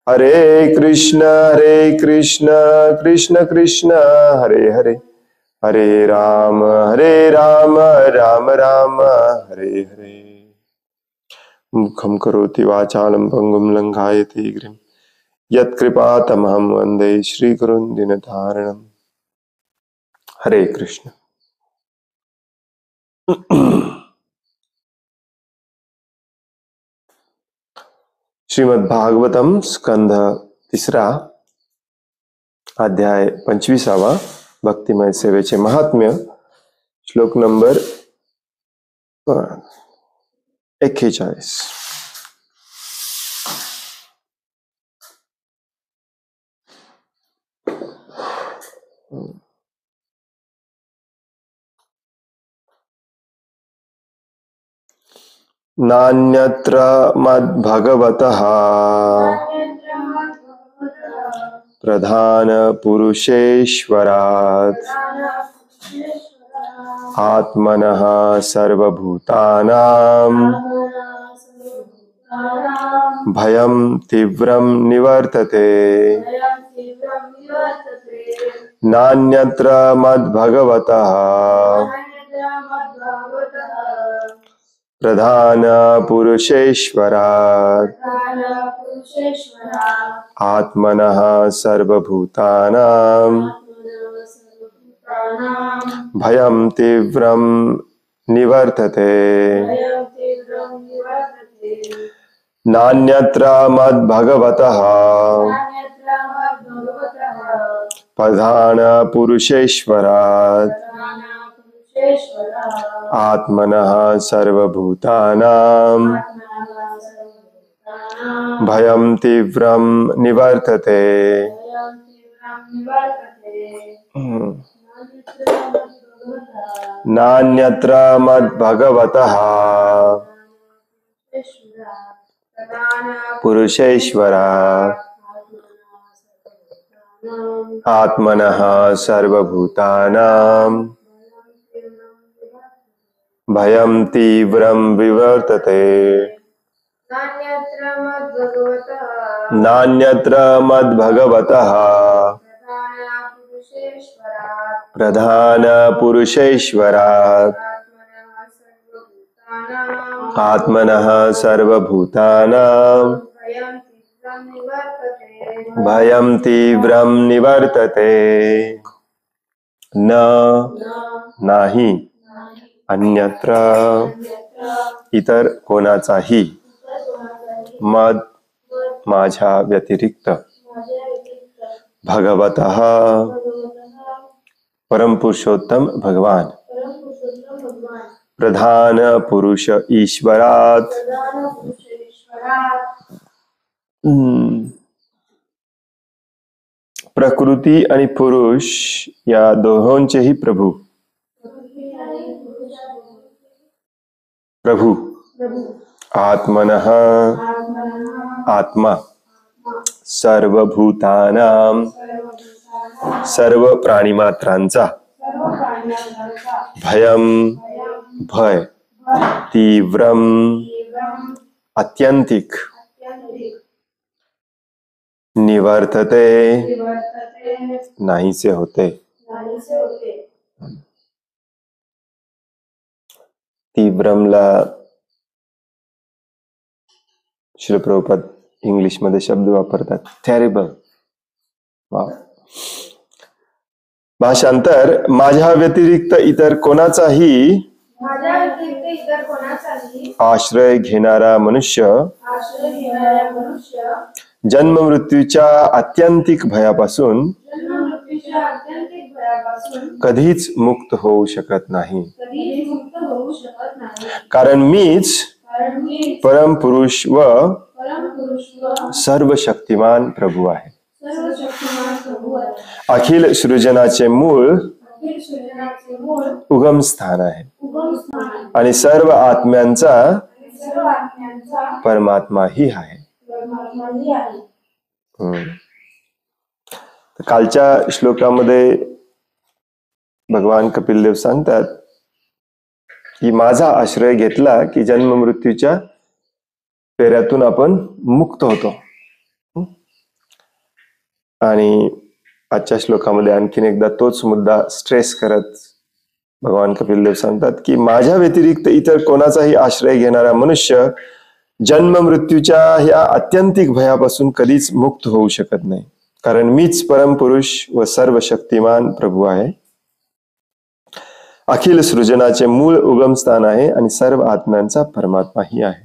हरे कृष्ण कृष्ण कृष्ण हरे हरे, हरे राम राम राम हरे हरे। मुखं करोति वाचालं पंगुं लंघायते गिरिं यत्कृपातमहं वन्दे श्रीगुरुं दीनतारिणम्। हरे कृष्ण। श्रीमद् भागवतम स्कंध तिसरा, अध्याय 25वा, भक्तिमय सेवेचे महात्म्य, श्लोक नंबर 41। नान्यत्र मद्भगवतः प्रधान पुरुषेश्वरात् आत्मनः सर्वभूतानां भयं तीव्रं निवर्तते। नान्यत्र मद्भगवतः प्रधान पुरुषेश्वरात् आत्मनः सर्वभूतानां भयं तीव्रं निवर्तते। नान्यत्र मद्भगवतः प्रधान पुरुषेश्वरात् आत्मनः सर्वभूतानां भयं तीव्रं निवर्तते। नान्यत्र मद्भगवतः पुरुषेश्वरात् आत्मनः सर्वभूतानां भयं तीव्रं विवर्तते। नान्यत्र मद्भगवतः प्रधान पुरुषेश्वरात् आत्मनः सर्वभूतानां भयं तीव्रं निवर्तते। न नाही अन्यत्र इतर कोणाचाही मद माझ्या व्यतिरिक्त भगवतः परमपुरुषोत्तम भगवान प्रधान पुरुष ईश्वरात प्रकृती आणि पुरुष या दोहोंचेही प्रभू आत्मनः आत्मा सर्वभूतानां सर्व प्राणीमात्रांचा भयम भय तीव्रम अत्यंतिक निवर्तते नाहीसे होते। तीव्रमला श्री प्रभुपाद इंग्लिश मध्ये शब्द वापरतात टेरिबल। भाषांतर माझ्या व्यतिरिक्त इतर कोणाचाही आश्रय घेणारा मनुष्य जन्म मृत्यूच्या आत्यंतिक भयापासून कधीच मुक्त होऊ शकत नाही, कारण मीच परम पुरुष व सर्व शक्तिमान प्रभू आहे। अखिल सृजनाचे मूळ उगम स्थान आहे आणि सर्व आत्म्यांचा परमात्मा ही आहे। कालच्या श्लोकामध्ये भगवान कपिल देव सांगतात की माझा आश्रय घेतला की जन्म मृत्यूच्या फेऱ्यातून आपण मुक्त होतो। आणि आजच्या श्लोकामध्ये आणखीन एकदा तोच मुद्दा स्ट्रेस करत भगवान कपिल देव सांगतात की माझ्या व्यतिरिक्त इतर कोणाचाही आश्रय घेणारा मनुष्य जन्म मृत्यूच्या ह्या अत्यंतिक भयापासून कधीच मुक्त होऊ शकत नाही, कारण मीच परमपुरुष व सर्व शक्तिमान प्रभू आहे, अखिल सृजनाचे मूळ उगमस्थान आहे आणि सर्व आत्म्यांचा परमात्माही आहे.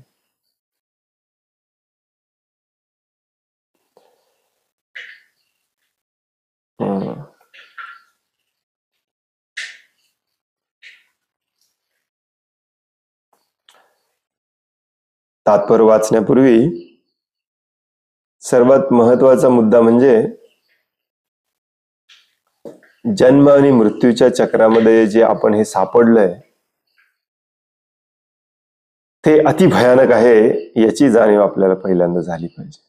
तात्पर्य वाचण्यापूर्वी सर्वात महत्वाचा मुद्दा म्हणजे जन्म आणि मृत्यूच्या चक्रामध्ये जे आपण हे सापडलंय ते अति भयानक आहे, याची जाणीव आपल्याला पहिल्यांदा झाली पाहिजे.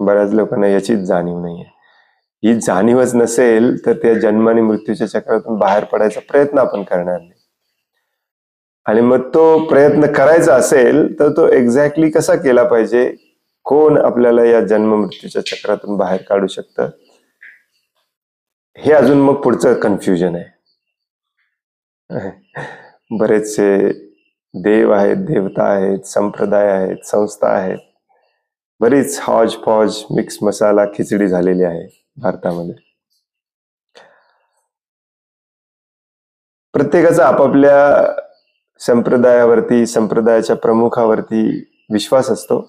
बऱ्याच लोकांना याचीच जाणीव नाहीये. ही जाणीवच नसेल तर त्या जन्म आणि मृत्यूच्या चक्रातून बाहेर पडायचा प्रयत्न आपण करणार नाही. आणि मग तो प्रयत्न करायचा असेल तर तो एक्झॅक्टली कसा केला पाहिजे, कोण आपल्याला या जन्म मृत्यूच्या चक्रातून बाहेर काढू शकतं, हे अजून मग पुढचं कन्फ्युजन आहे. बरेचसे देव आहेत, देवता आहेत, संप्रदाय आहेत, संस्था आहेत, बरीच हॉज पॉज मिक्स मसाला खिचडी झालेली आहे भारतामध्ये. प्रत्येकाचा आपापल्या संप्रदायावरती, संप्रदायाच्या प्रमुखावरती विश्वास असतो,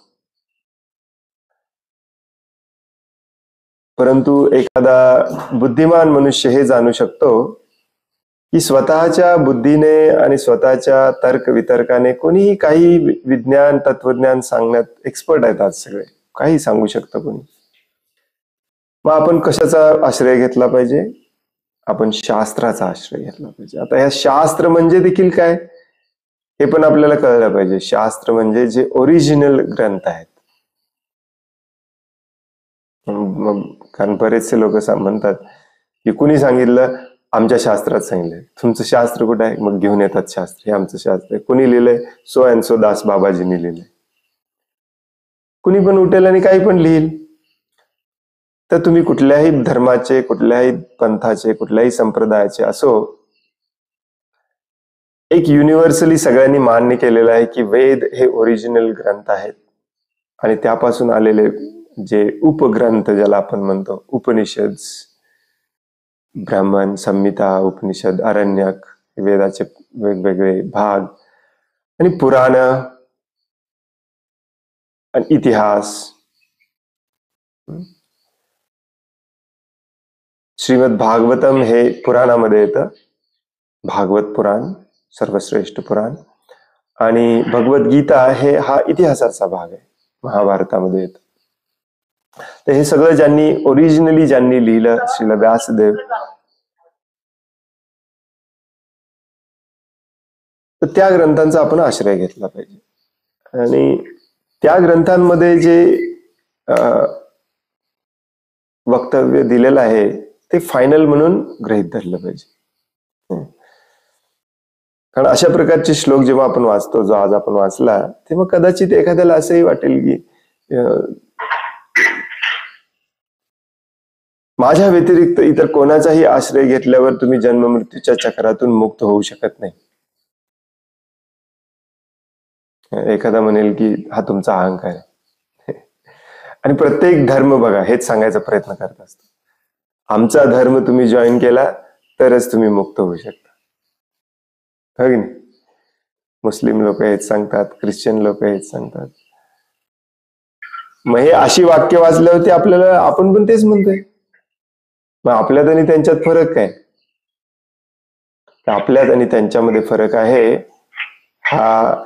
परंतु एखादा बुद्धिमान मनुष्य हे जाणू शकतो की स्वतःच्या बुद्धीने आणि स्वतःच्या तर्क वितर्काने कोणीही काही विज्ञान तत्वज्ञान सांगण्यात एक्सपर्ट आहेत. आज सगळे काही सांगू शकतं कोणी. मग आपण कशाचा आश्रय घेतला पाहिजे? आपण शास्त्राचा आश्रय घेतला पाहिजे. आता ह्या शास्त्र म्हणजे देखील काय हे पण आपल्याला कळलं पाहिजे. शास्त्र म्हणजे जे ओरिजिनल ग्रंथ आहेत. मग कारण बरेचसे लोक म्हणतात की कुणी सांगितलं, आमच्या शास्त्रात सांगितलंय. तुमचं शास्त्र कुठं आहे? मग घेऊन येतात शास्त्र, हे आमचं शास्त्र आहे. कुणी लिहिलंय? सो अँड सो दास बाबाजींनी लिहिलंय. कुणी पण उठेल आणि काही पण लिहिल. तर तुम्ही कुठल्याही धर्माचे, कुठल्याही पंथाचे, कुठल्याही संप्रदायाचे असो, एक युनिव्हर्सली सगळ्यांनी मान्य केलेलं आहे की वेद हे ओरिजिनल ग्रंथ आहेत आणि त्यापासून आलेले जे उपग्रंथ ज्याला आपण म्हणतो, उपनिषद, ब्राह्मण, संहिता, उपनिषद, अरण्यक, वेदाचे वेगवेगळे भाग आणि पुराण आणि इतिहास. श्रीमद भागवतम हे पुराणामध्ये येतं. भागवत पुराण सर्वश्रेष्ठ पुराण. आणि भगवद्गीता हा इतिहासाचा भाग आहे, महाभारतामध्ये येतं. तर हे सगळं ज्यांनी लिहिलं, श्रील व्यासदेव, तर त्या ग्रंथांचा आपण आश्रय घेतला पाहिजे. आणि त्या ग्रंथांमध्ये जे वक्तव्य दिलेलं आहे ते फायनल म्हणून गृहीत धरलं पाहिजे. कारण अशा प्रकारचे श्लोक जेव्हा आपण वाचतो, जो आज आपण वाचला, तेव्हा कदाचित एखाद्याला असंही वाटेल की माझ्या व्यतिरिक्त इतर कोणाचाही आश्रय घेतल्यावर तुम्ही जन्म मृत्यूच्या चक्रातून मुक्त होऊ शकत नाही. एखादा म्हणेल की हा तुमचा अहंकार आहे. आणि प्रत्येक धर्म बघा हेच सांगायचा प्रयत्न करत असतो, आमचा धर्म तुम्ही जॉईन केला तरच तुम्ही मुक्त होऊ शकता. हो की नाही? मुस्लिम लोक हेच सांगतात, ख्रिश्चन लोक हेच सांगतात. मग हे अशी वाक्य वाचल्यावरती आपण पण तेच म्हणतोय. मग आपल्यात आणि त्यांच्यात फरक काय? आपल्यात आणि त्यांच्यामध्ये फरक आहे हा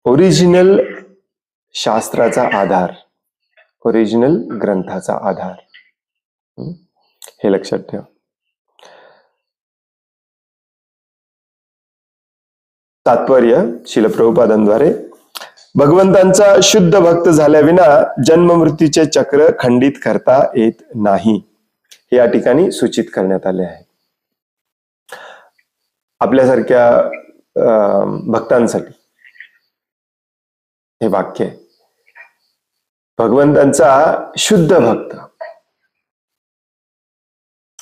ओरिजिनल शास्त्राचा आधार, ओरिजिनल ग्रंथाचा आधार. हे लक्षात ठेवा. तात्पर्य श्रील प्रभुपादांद्वारे, भगवंतांचा शुद्ध भक्त झाल्याविना जन्म मृत्यूचे चक्र खंडित करता येत नाही, हे या ठिकाणी सूचित करण्यात आले आहे. आपल्यासारख्या भक्तांसाठी हे वाक्य आहे. भगवंतांचा शुद्ध भक्त,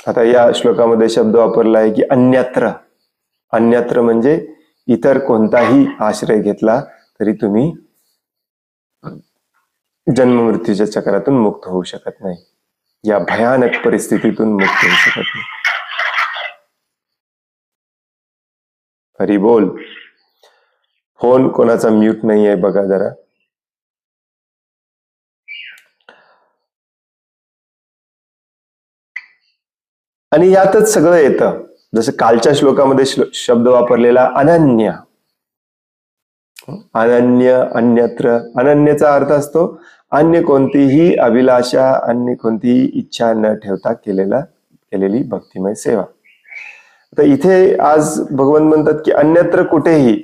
आता या श्लोकामध्ये शब्द वापरला आहे की अन्यत्र. अन्यत्र म्हणजे इतर कोणताही आश्रय घेतला तरी तुम्ही जन्म मृत्यूच्या चक्रातून मुक्त होऊ शकत नाही, या भयानक परिस्थितीतून मुक्त होऊ शकत नाही. हरी बोल. फोन कोणाचा म्यूट नाही आहे बघा जरा. आणि यातच सगळं येतं. जसं कालच्या श्लोकामध्ये शब्द वापरलेला अनन्य. अनन्य, अन्यत्र. अनन्यचा अर्थ असतो अन्य कोणतीही अभिलाषा, अन्य कोणतीही इच्छा न ठेवता केलेली भक्तिमय सेवा. तर इथे आज भगवान म्हणतात की अन्यत्र कुठेही,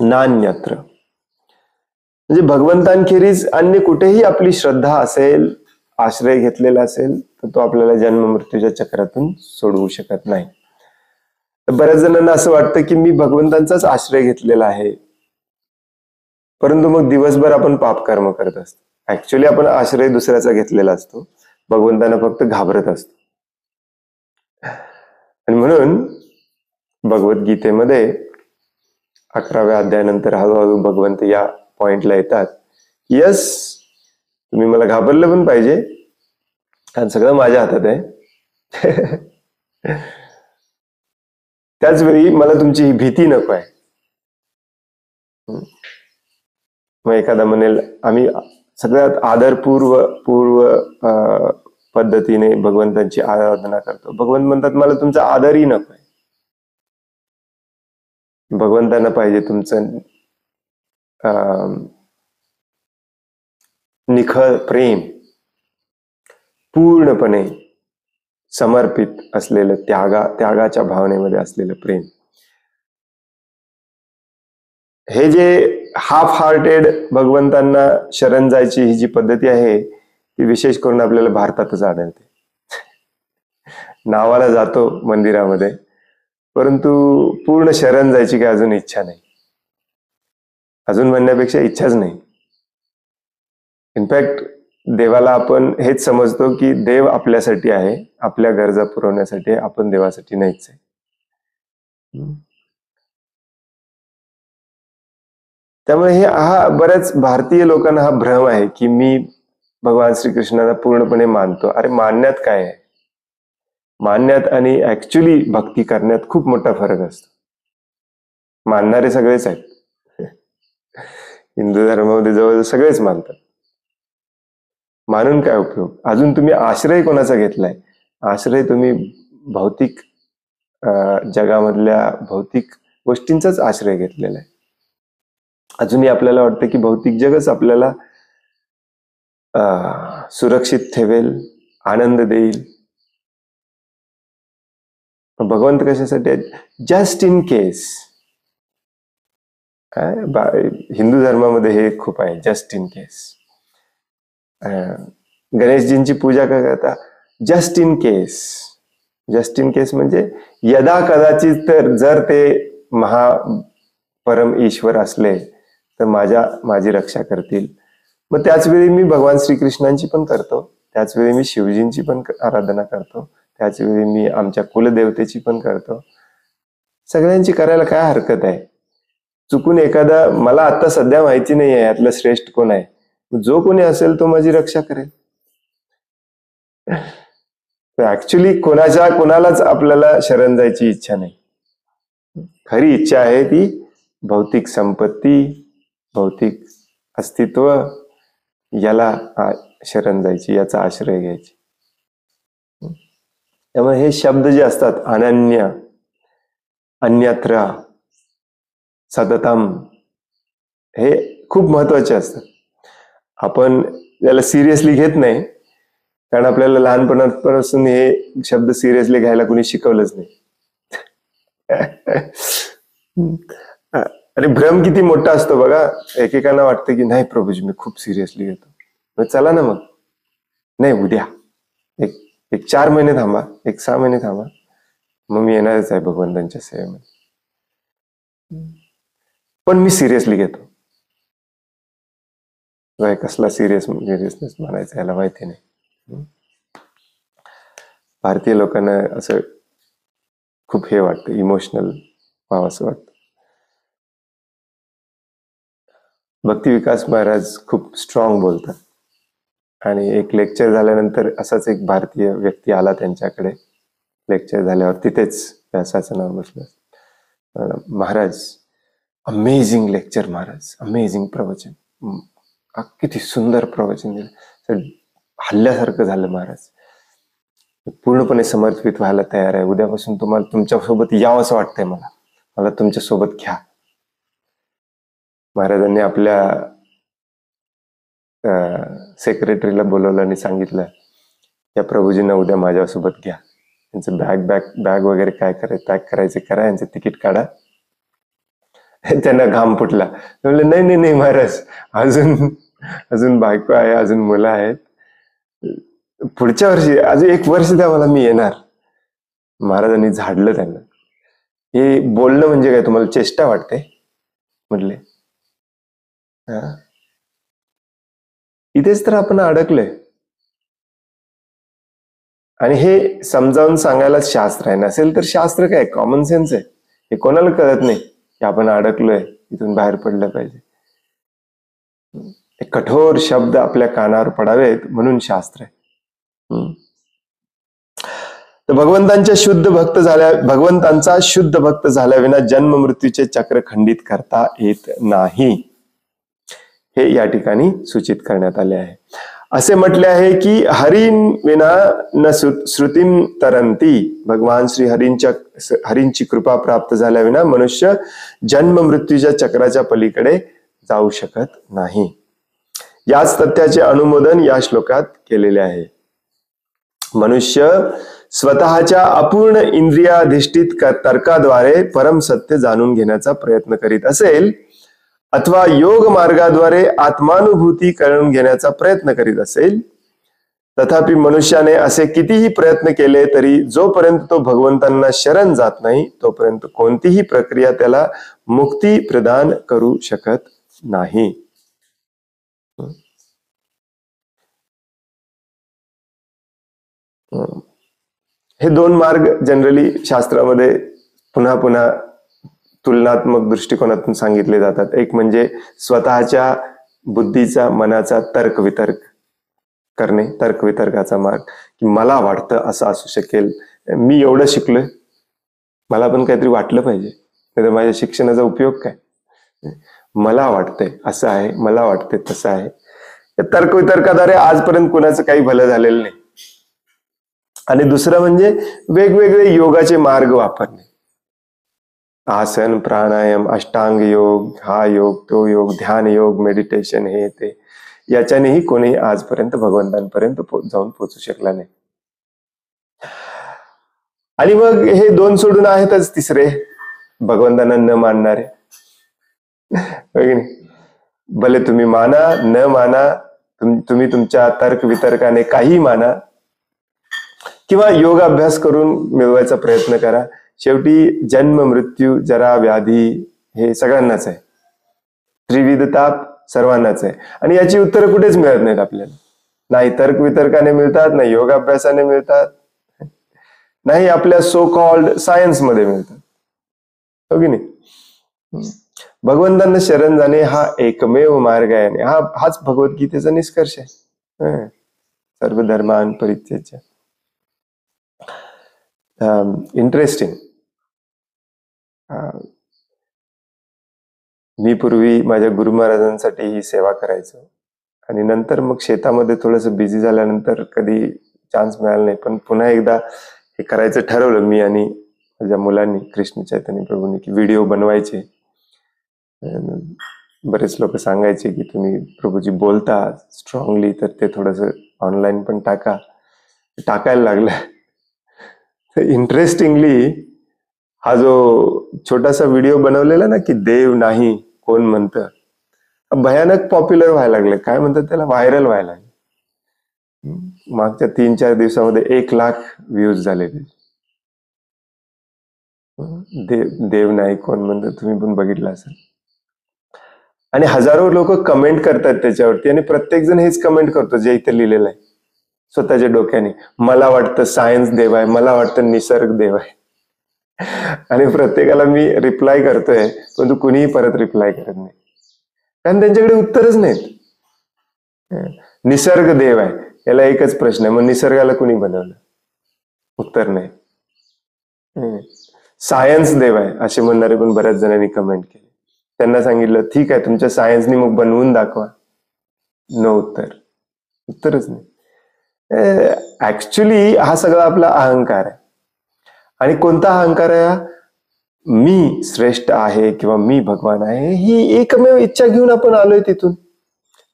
नान्यत्र. म्हणजे भगवंतांखेरीज अन्य कुठेही आपली श्रद्धा असेल, आश्रय घेतलेला असेल, तर तो आपल्याला जन्म मृत्यूच्या चक्रातून सोडवू शकत नाही. तर बऱ्याच जणांना असं वाटतं की मी भगवंतांचाच आश्रय घेतलेला आहे, परंतु मग दिवसभर आपण पाप कर्म करत असतो. ऍक्च्युली आपण आश्रय दुसऱ्याचा घेतलेला असतो, भगवंतांना फक्त घाबरत असतो. आणि म्हणून भगवद्गीतेमध्ये 11व्या अध्यायानंतर हळूहळू भगवंत या पॉइंटला येतात, यस तुम्ही मला घाबरलं पण पाहिजे, कारण सगळं माझ्या हातात आहे. त्याच वेळी मला तुमची ही भीती नको आहे. मग एखादा म्हणेल आम्ही सगळ्यात पूर्व पद्धतीने भगवंतांची आराधना करतो. भगवंत म्हणतात मला तुमचा आदरही नको आहे. भगवंतांना पाहिजे तुमचं निखळ प्रेम, पूर्णपणे समर्पित असलेलं, त्यागाच्या भावनेमध्ये असलेलं प्रेम. हे जे हाफ हार्टेड भगवंतांना शरण जायची ही जी पद्धती आहे, ती विशेष करून आपल्याला भारतातच आढळते. नावाला जातो मंदिरामध्ये, परंतु पूर्ण शरण जायची काय अजून इच्छा नाही. अजून म्हणण्यापेक्षा इच्छाच नाही. इनफॅक्ट देवाला आपण हेच समजतो की देव आपल्यासाठी आहे, आपल्या गरजा पुरवण्यासाठी आहे, आपण देवासाठी नाहीच आहे. त्यामुळे हा बऱ्याच भारतीय लोकांना हा भ्रम आहे की मी भगवान श्रीकृष्णाला पूर्णपणे मानतो. अरे मानण्यात काय आहे? मानण्यात आणि ऍक्च्युली भक्ती करण्यात खूप मोठा फरक असतो. मानणारे सगळेच आहेत. हिंदू धर्मामध्ये जवळ सगळेच मानतात. मानून काय उपयोग? अजून तुम्ही आश्रय कोणाचा घेतलाय? आश्रय तुम्ही भौतिक जगामधल्या भौतिक गोष्टींचाच आश्रय घेतलेला आहे. अजूनही आपल्याला वाटतं की भौतिक जगच आपल्याला सुरक्षित ठेवेल, आनंद देईल. भगवंत कशासाठी आहेत? Just in case. हिंदू धर्मामध्ये हे खूप आहे, जस्ट इन केस. गणेशजींची पूजा काय करता? Just in case. Just in case म्हणजे यदा कदाचित तर जर ते परम ईश्वर असले तर माझी रक्षा करतील. मग त्याच वेळी मी भगवान श्रीकृष्णांची पण करतो, त्याच वेळी मी शिवजींची पण आराधना करतो, त्याच वेळी मी आमच्या कुलदेवतेची पण करतो. सगळ्यांची करायला काय हरकत आहे? चुकून एखादा, मला आता सध्या माहिती नाही आहे यातलं श्रेष्ठ कोण आहे, जो कोणी असेल तो माझी रक्षा करेल. ऍक्च्युली कोणालाच आपल्याला शरण जायची इच्छा नाही. खरी इच्छा आहे ती भौतिक संपत्ती, भौतिक अस्तित्व, याला शरण जायची, याचा आश्रय घ्यायची. त्यामुळे हे शब्द जे असतात अनन्य, अन्यत्र, सततम, हे खूप महत्वाचे असतात. आपण याला सिरियसली घेत नाही, कारण आपल्याला लहानपणापासून हे शब्द सिरियसली घ्यायला कोणी शिकवलंच नाही. आणि भ्रम किती मोठा असतो बघा. एकेकांना वाटतं की नाही प्रभूजी मी खूप सिरियसली घेतो. चला ना मग, नाही उद्या, एक 4 महिने थांबा, 6 महिने थांबा, मग मी येणारच आहे भगवंतांच्या सेवेमध्ये. पण मी सिरियसली घेतो. कसला सिरियसनेस म्हणायचा याला माहिती नाही. भारतीय लोकांना असं खूप हे वाटतं, इमोशनल व्हावं असं वाटतं. भक्ती विकास महाराज खूप स्ट्रॉंग बोलतात. आणि एक लेक्चर झाल्यानंतर असाच एक भारतीय व्यक्ती आला त्यांच्याकडे. लेक्चर झाल्यावर तिथेच व्यासाचं नाव बसलं. Maharaj, amazing lecture Maharaj, amazing प्रवचन, किती सुंदर प्रवचन दिलं, हल्ल्यासारखं झालं महाराज, पूर्णपणे समर्पित व्हायला तयार आहे, उद्यापासून तुम्हाला तुमच्यासोबत यावं असं वाटतंय, मला तुमच्यासोबत घ्या. महाराजांनी आपल्या सेक्रेटरीला बोलवलं आणि सांगितलं, या प्रभूजींना उद्या माझ्यासोबत घ्या, यांचं बॅग वगैरे काय पॅक करायचे करा, यांचं तिकीट काढा. त्यांना घाम फुटला. म्हणले नाही महाराज, अजून बायको आहे, अजून मुलं आहेत, पुढच्या वर्षी अजून 1 वर्ष द्या मला, मी येणार. महाराजांनी झाडलं त्यांना. हे बोलणं म्हणजे काय, तुम्हाला चेष्टा वाटते म्हटले? इथेच तर आपण अडकलोय. आणि हे समजावून सांगायला शास्त्र आहे, नसेल तर शास्त्र काय, कॉमन सेन्स आहे. हे कोणाला कळत नाही की आपण अडकलोय, इथून बाहेर पडलं पाहिजे. कठोर शब्द आपल्या कानावर पडावेत म्हणून शास्त्र आहे. तर भगवंतांचा शुद्ध भक्त झाल्याविना जन्म मृत्यूचे चक्र खंडित करता येत नाही, हे या ठिकाणी सूचित करण्यात आले आहे. असे म्हटले आहे की हरीन विना न श्रुतीम तरंती, भगवान श्री हरींची कृपा प्राप्त झाल्याविना मनुष्य जन्म मृत्यूच्या चक्राच्या पलीकडे जाऊ शकत नाही. याच तथ्याचे अनुमोदन या श्लोकात केलेले आहे. मनुष्य स्वतःच्या अपूर्ण इंद्रियाधिष्ठित तर्काद्वारे परम सत्य जाणून घेण्याचा प्रयत्न करीत असेल, अथवा योग मार्गाद्वारे आत्मानुभूती करून घेण्याचा प्रयत्न करीत असेल, तथापि मनुष्याने असे कितीही प्रयत्न केले तरी जोपर्यंत तो भगवंतांना शरण जात नाही, तोपर्यंत कोणतीही प्रक्रिया त्याला मुक्ती प्रदान करू शकत नाही. हे 2 मार्ग जनरली शास्त्रामध्ये पुन्हा पुन्हा तुलनात्मक दृष्टिकोनातून सांगितले जातात. एक म्हणजे स्वतःच्या बुद्धीचा, मनाचा तर्कवितर्क करणे, तर्कवितर्काचा मार्ग, की मला वाटतं असं असू शकेल, मी एवढं शिकलोय, मला पण काहीतरी वाटलं पाहिजे, नाही तर माझ्या शिक्षणाचा उपयोग काय, मला वाटतंय असं आहे, मला वाटतंय तसं आहे. तर्कवितर्काद्वारे आजपर्यंत कुणाचं काही भलं झालेलं नाही. आणि दुसरं म्हणजे वेगवेगळे योगाचे मार्ग वापरणे, आसन, प्राणायाम, अष्टांग योग, हा योग, तो योग, ध्यान योग, मेडिटेशन, हे ते, याच्यानेही कोणीही आजपर्यंत भगवंतांपर्यंत जाऊन पोहोचू शकला नाही. आणि मग हे 2 सोडून आहेतच तिसरे, भगवंतांना न मानणारे. भले तुम्ही माना न माना, तुम्ही तुमच्या तर्क वितर्काने काही माना किंवा योग अभ्यास करून मिळवायचा प्रयत्न करा, शेवटी जन्म मृत्यू जरा व्याधी हे सगळ्यांनाच आहे, त्रिविध ताप सर्वांनाच आहे. आणि याची उत्तरं कुठेच मिळत नाहीत आपल्याला. नाही तर्क वितर्काने मिळतात, नाही योगाभ्यासाने मिळतात, नाही आपल्या सो कॉल्ड सायन्स मध्ये मिळतात, हो की नाही? भगवंतांना शरण जाणे हा एकमेव मार्ग आहे. हाच भगवद्गीतेचा निष्कर्ष आहे. सर्व धर्मान परित्यज्य. इंटरेस्टिंग. मी पूर्वी माझ्या गुरु महाराजांसाठी ही सेवा करायचो आणि नंतर मग शेतामध्ये थोडस बिझी झाल्यानंतर कधी चान्स मिळाला नाही, पण पुन्हा एकदा हे करायचं ठरवलं मी आणि माझ्या मुलांनी, कृष्ण चैतन्य प्रभूंनी, की व्हिडिओ बनवायचे. बरेच लोक सांगायचे की तुम्ही प्रभूजी बोलता स्ट्रॉंगली, तर ते थोडस ऑनलाईन पण टाकायला लागलं. इंटरेस्टिंगली हा जो छोटासा व्हिडिओ बनवलेला ना, की देव नाही कोण म्हणतं, भयानक पॉप्युलर व्हायला लागले. काय म्हणतात त्याला, व्हायरल व्हायला लागले. मागच्या 3-4 दिवसामध्ये 1 लाख व्ह्यूज झाले. देव नाही कोण म्हणतं, तुम्ही पण बघितलं असेल. आणि हजारो लोक कमेंट करतात त्याच्यावरती, आणि प्रत्येक जण हेच कमेंट करतो जे इथे लिहिलेलं आहे, स्वतःच्या डोक्याने. मला वाटतं सायन्स देव आहे, मला वाटतं निसर्ग देव आहे. आणि प्रत्येकाला मी रिप्लाय करतोय, पण तू कुणीही परत रिप्लाय करत नाही, कारण त्यांच्याकडे उत्तरच नाहीत. निसर्ग देव आहे, याला एकच प्रश्न आहे, मग निसर्गाला कुणी बनवलं? उत्तर नाही. सायन्स देव आहे असे म्हणणारे पण बऱ्याच जणांनी कमेंट केले. त्यांना सांगितलं ठीक आहे, तुमच्या सायन्सनी मग बनवून दाखवा. नो उत्तर, उत्तरच नाही. ऍक्च्युली हा सगळा आपला अहंकार आहे. आणि कोणता अहंकार आहे? मी श्रेष्ठ आहे किंवा मी भगवान आहे, ही एकमेव इच्छा घेऊन आपण आलोय तिथून.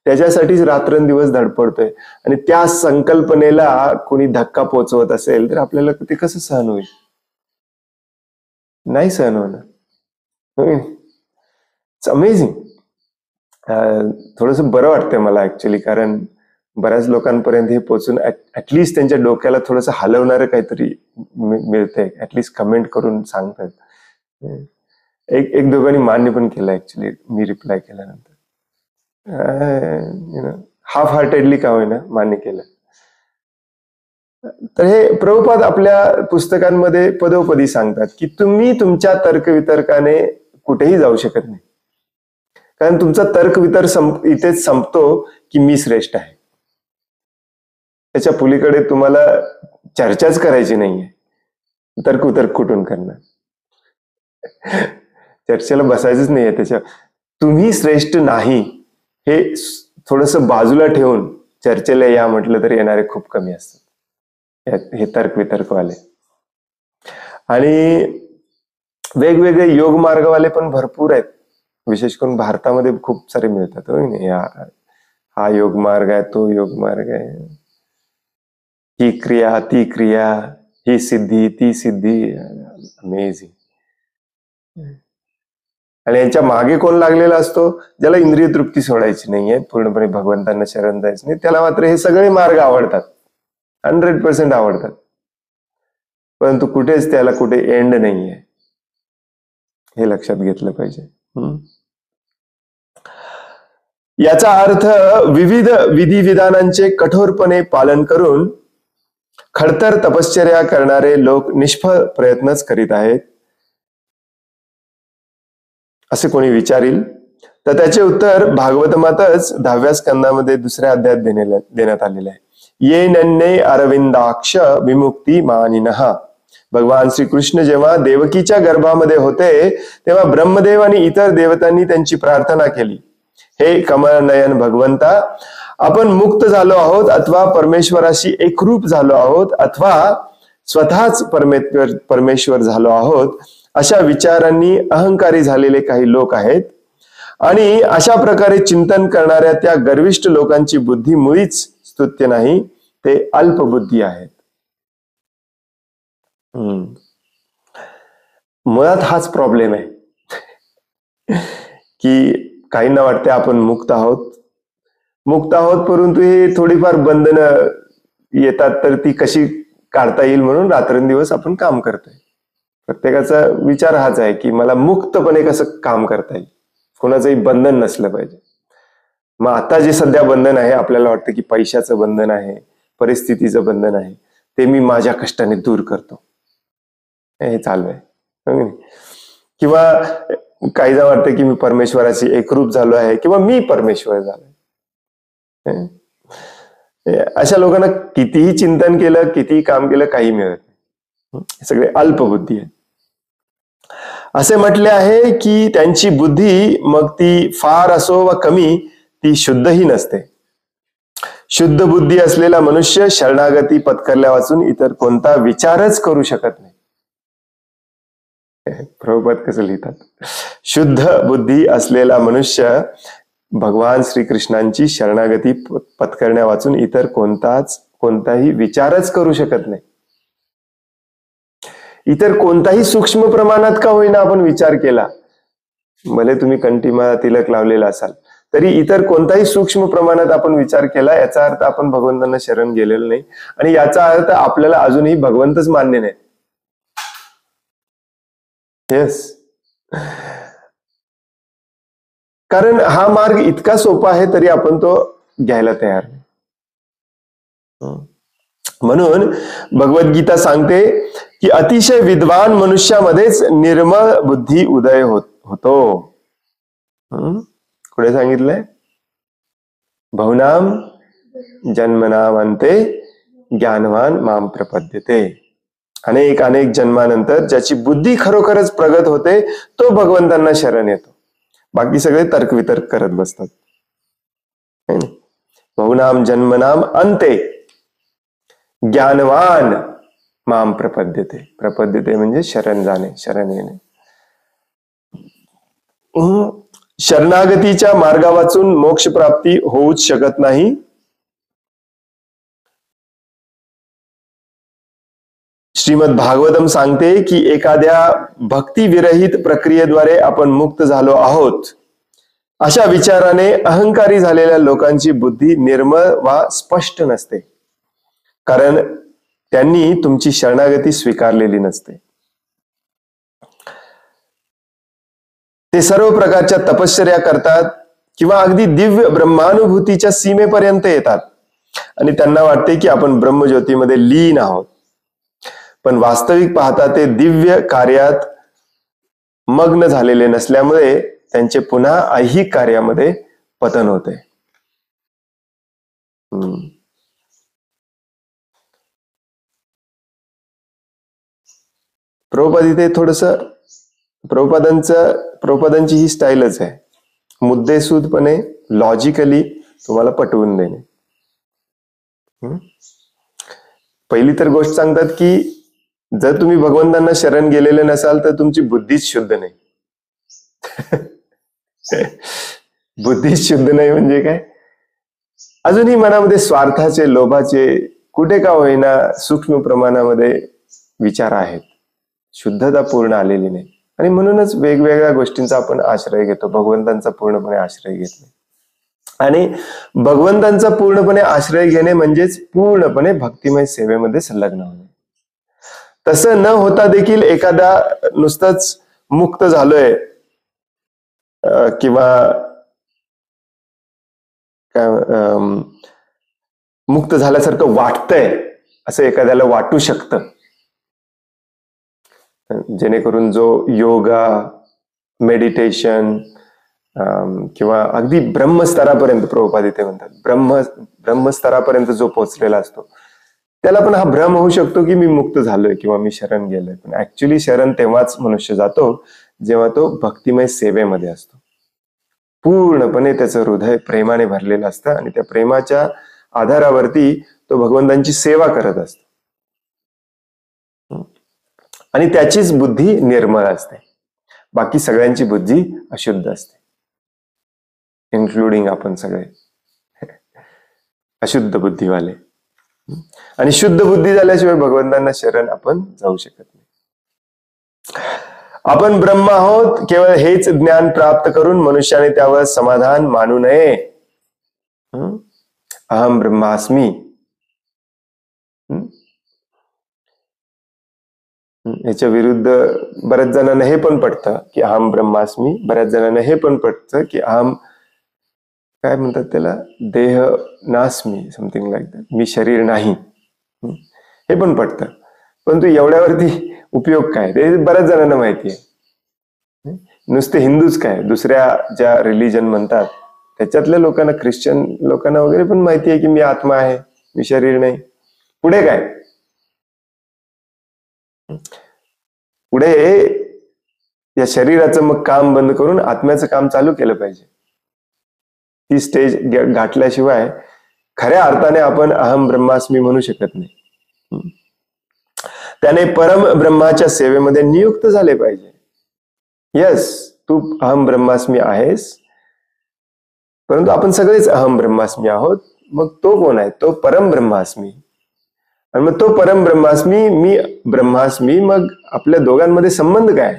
त्याच्यासाठीच रात्रंदिवस धडपडतोय. आणि त्या संकल्पनेला कोणी धक्का पोचवत असेल तर आपल्याला ते कसं सहन होईल? नाही सहन होणार. It's amazing. थोडस बरं वाटतंय मला ऍक्च्युली, कारण बऱ्याच लोकांपर्यंत हे पोहोचून ऍटलिस्ट त्यांच्या डोक्याला थोडस हलवणारं काहीतरी मिळतंय. ऍटलिस्ट कमेंट करून सांगतात. एक दोघांनी मान्य पण केलं ऍक्च्युली मी रिप्लाय केल्यानंतर. हाफ हार्टेडली का होईना मान्य केलं. तर हे प्रभुपाद आपल्या पुस्तकांमध्ये पदोपदी सांगतात की तुम्ही तुमच्या तर्कवितर्काने कुठेही जाऊ शकत नाही, कारण तुमचा तर्कवितर्क इथेच संपतो की मी श्रेष्ठ आहे. त्याच्या पलीकडे तुम्हाला चर्चाच करायची नाहीये. तर्कवितर्क कुठून करणार? चर्चेला बसायचंच नाहीये. त्याच्या तुम्ही श्रेष्ठ नाही हे थोडस बाजूला ठेवून चर्चेला या म्हटलं तर येणारे खूप कमी असतात हे तर्कवितर्कवाले. आणि वेगवेगळे योग मार्गवाले पण भरपूर आहेत, विशेष करून भारतामध्ये खूप सारे मिळतात. हा योग मार्ग आहे, तो योग मार्ग आहे, ही क्रिया ती क्रिया, ही सिद्धी ती सिद्धी. अमेझिंग. आणि यांच्या मागे कोण लागलेला असतो? ज्याला इंद्रिय तृप्ती सोडायची नाहीये, पूर्णपणे भगवंतांना शरण जायचं नाही, त्याला मात्र हे सगळे मार्ग आवडतात, 100% आवडतात. परंतु कुठेच त्याला कुठे एंड नाहीये, हे लक्षात घेतलं पाहिजे. याचा अर्थ विविध विधिविधानांचे कठोरपणे पालन करून खडतर तपश्चर्या करणारे लोक निष्फळ प्रयत्नच करीत आहेत असे कोणी विचारील तर त्याचे उत्तर भागवतमातच 10व्या स्कंदामध्ये 2ऱ्या अध्यायात देण्यात आलेले आहे. ये नन्ने अरविंदाक्ष विमुक्ती मानिनः. भगवान श्रीकृष्ण जेव्हा देवकीच्या गर्भामध्ये होते तेव्हा ब्रह्मदेव आणि इतर देवतांनी त्यांची प्रार्थना केली, हे कमलनयन भगवंता, आपण मुक्त झालो आहोत अथवा परमेश्वराशी एकरूप झालो आहोत अथवा स्वतःच परमेश्वर झालो आहोत अशा विचारांनी अहंकारी झालेले काही लोक आहेत. आणि अशा प्रकारे चिंतन करणाऱ्या त्या गर्विष्ठ लोकांची बुद्धी मुळीच स्तुत्य नाही, ते अल्पबुद्धी आहेत. मुळात हाच प्रॉब्लेम आहे की काहींना वाटते आपण मुक्त आहोत, परंतु हे थोडीफार बंधनं येतात तर ती कशी काढता येईल म्हणून रात्रंदिवस आपण काम करतोय. प्रत्येकाचा विचार हाच आहे की मला मुक्तपणे कसं काम करता येईल, कोणाचंही बंधन नसलं पाहिजे. मग आता जे सध्या बंधन आहे आपल्याला वाटतं की पैशाचं बंधन आहे, परिस्थितीचं बंधन आहे, ते मी माझ्या कष्टाने दूर करतो, हे चालू आहे. किंवा काही जण वाटतं की मी परमेश्वराशी एकरूप झालो आहे किंवा मी परमेश्वर झालोय. अशा लोकांना कितीही चिंतन केलं, कितीही काम केलं, काही मिळत नाही. सगळे अल्पबुद्धी आहे. असे म्हटले आहे की त्यांची बुद्धी, मग ती फार असो वा कमी, ती शुद्धही नसते. शुद्ध बुद्धी असलेला मनुष्य शरणागती पत्करल्या वाचून इतर कोणता विचारच करू शकत नाही. प्रभुपाद कसं लिहितात, शुद्ध बुद्धी असलेला मनुष्य भगवान श्रीकृष्णांची शरणागती पत्करण्या वाचून इतर कोणताही विचारच करू शकत नाही. इतर कोणताही सूक्ष्म प्रमाणात का होईना आपण विचार केला, भले तुम्ही कंठीमा तिलक लावलेला असाल तरी इतर कोणताही सूक्ष्म प्रमाणात आपण विचार केला, याचा अर्थ आपण भगवंतांना शरण गेलेलो नाही, आणि याचा अर्थ आपल्याला अजूनही भगवंतच मान्य नाही. येस, कारण हा मार्ग इतका सोपा आहे तरी आपण तो घ्यायला तयार नाही. म्हणून भगवद्गीता सांगते की अतिशय विद्वान मनुष्यामध्येच निर्मळ बुद्धी उदय होतो. पुढे सांगितलंय, बहुनाम जन्मनाम अंते ज्ञानवान माम प्रपद्यते. अनेक अनेक जन्मानंतर ज्याची बुद्धी खरोखरच प्रगत होते तो भगवंतांना शरण येतो. बाकी सगळे तर्कवितर्क करत बसतात. बहुनाम जन्मनाम अंते ज्ञानवान माम प्रपद्यते. प्रपद्यते म्हणजे शरण जाणे, शरण येणे. शरणागतीच्या मार्गा वाचून मोक्ष प्राप्ती होऊच शकत नाही. श्रीमद भागवतम सांगते की एखाद्या भक्ती विरहित प्रक्रियेद्वारे आपण मुक्त झालो आहोत अशा विचाराने अहंकारी झालेल्या लोकांची बुद्धी निर्मळ वा स्पष्ट नसते, कारण त्यांनी तुमची शरणागती स्वीकारलेली नसते. ते सर्व प्रकारच्या तपश्चर्या करतात किंवा अगदी दिव्य ब्रह्मानुभूतीच्या सीमेपर्यंत येतात आणि त्यांना वाटते की आपण ब्रह्मज्योतीमध्ये लीन आहोत, पण वास्तविक पाहता ते दिव्य कार्यात मग्न झालेले नसल्यामुळे त्यांचे पुन्हा ऐहिक कार्यामध्ये पतन होते. प्रभुपाद इथे थोडस प्रभुपादांची ही स्टाईलच आहे, मुद्देसूदपणे लॉजिकली तुम्हाला पटवून देणे. पहिली तर गोष्ट सांगतात की जर तुम्ही भगवंतांना शरण गेलेले नसाल तर तुमची बुद्धीच शुद्ध नाही. बुद्धीच शुद्ध नाही म्हणजे काय, अजूनही मनामध्ये स्वार्थाचे, लोभाचे कुठे का होईना सूक्ष्म प्रमाणामध्ये विचार आहेत. शुद्धता पूर्ण आलेली नाही आणि म्हणूनच वेगवेगळ्या गोष्टींचा आपण आश्रय घेतो, भगवंतांचा पूर्णपणे आश्रय घेत नाही. आणि भगवंतांचा पूर्णपणे आश्रय घेणे म्हणजेच पूर्णपणे भक्तिमय सेवेमध्ये संलग्न होणे. तसं न होता देखील एखादा नुसतंच मुक्त झालोय किंवा मुक्त झाल्यासारखं वाटतंय असं एखाद्याला वाटू शकतं, जेणेकरून जो योगा, मेडिटेशन किंवा अगदी ब्रह्मस्तरापर्यंत, प्रभुपाद इथे म्हणतात ब्रह्मस्तरापर्यंत जो पोहोचलेला असतो त्याला पण हा भ्रम होऊ शकतो की मी मुक्त झालोय किंवा मी शरण गेलोय. पण ऍक्च्युली शरण तेव्हाच मनुष्य जातो जेव्हा तो भक्तिमय सेवेमध्ये असतो. पूर्णपणे त्याचं हृदय प्रेमाने भरलेलं असतं आणि त्या प्रेमाच्या आधारावरती तो भगवंतांची सेवा करत असतो आणि त्याचीच बुद्धी निर्मळ असते. बाकी सगळ्यांची बुद्धी अशुद्ध असते, इन्क्लुडिंग आपण सगळे अशुद्ध बुद्धीवाले. आणि शुद्ध बुद्धी झाल्याशिवाय भगवंतांना शरण आपण जाऊ शकत नाही. आपण ब्रह्म आहोत केवळ हेच ज्ञान प्राप्त करून मनुष्याने त्यावर समाधान मानू नये. अहम ब्रह्मास्मी, याच्या विरुद्ध बऱ्याच जणांना हे पण पटतं की अहम ब्रह्मास्मी, बऱ्याच जणांना हे पण पटतं की अहम काय म्हणतात त्याला, देह नास्मी, समथिंग लाईक दॅट, मी शरीर नाही, हे पण पटतं. परंतु एवढ्यावरती उपयोग काय ते बऱ्याच जणांना माहिती आहे. नुसते हिंदूच काय, दुसऱ्या ज्या रिलीजन म्हणतात त्याच्यातल्या लोकांना, ख्रिश्चन लोकांना वगैरे पण माहिती आहे की मी आत्मा आहे, मी शरीर नाही. पुढे काय, पुढे या शरीराचं मग काम बंद करून आत्म्याचं काम चालू केलं पाहिजे. ती स्टेज गाठल्याशिवाय खऱ्या अर्थाने आपण अहम ब्रह्मास्मी म्हणू शकत नाही. त्याने परम ब्रह्माच्या सेवेमध्ये नियुक्त झाले पाहिजे. यस, तू अहम ब्रह्मास्मी आहेस, परंतु आपण सगळेच अहम ब्रह्मास्मी आहोत. मग तो कोण आहे, तो परम ब्रह्मास्मी. आणि मग तो परम ब्रह्मास्मी, मी ब्रह्मास्मी, मग आपल्या दोघांमध्ये संबंध काय,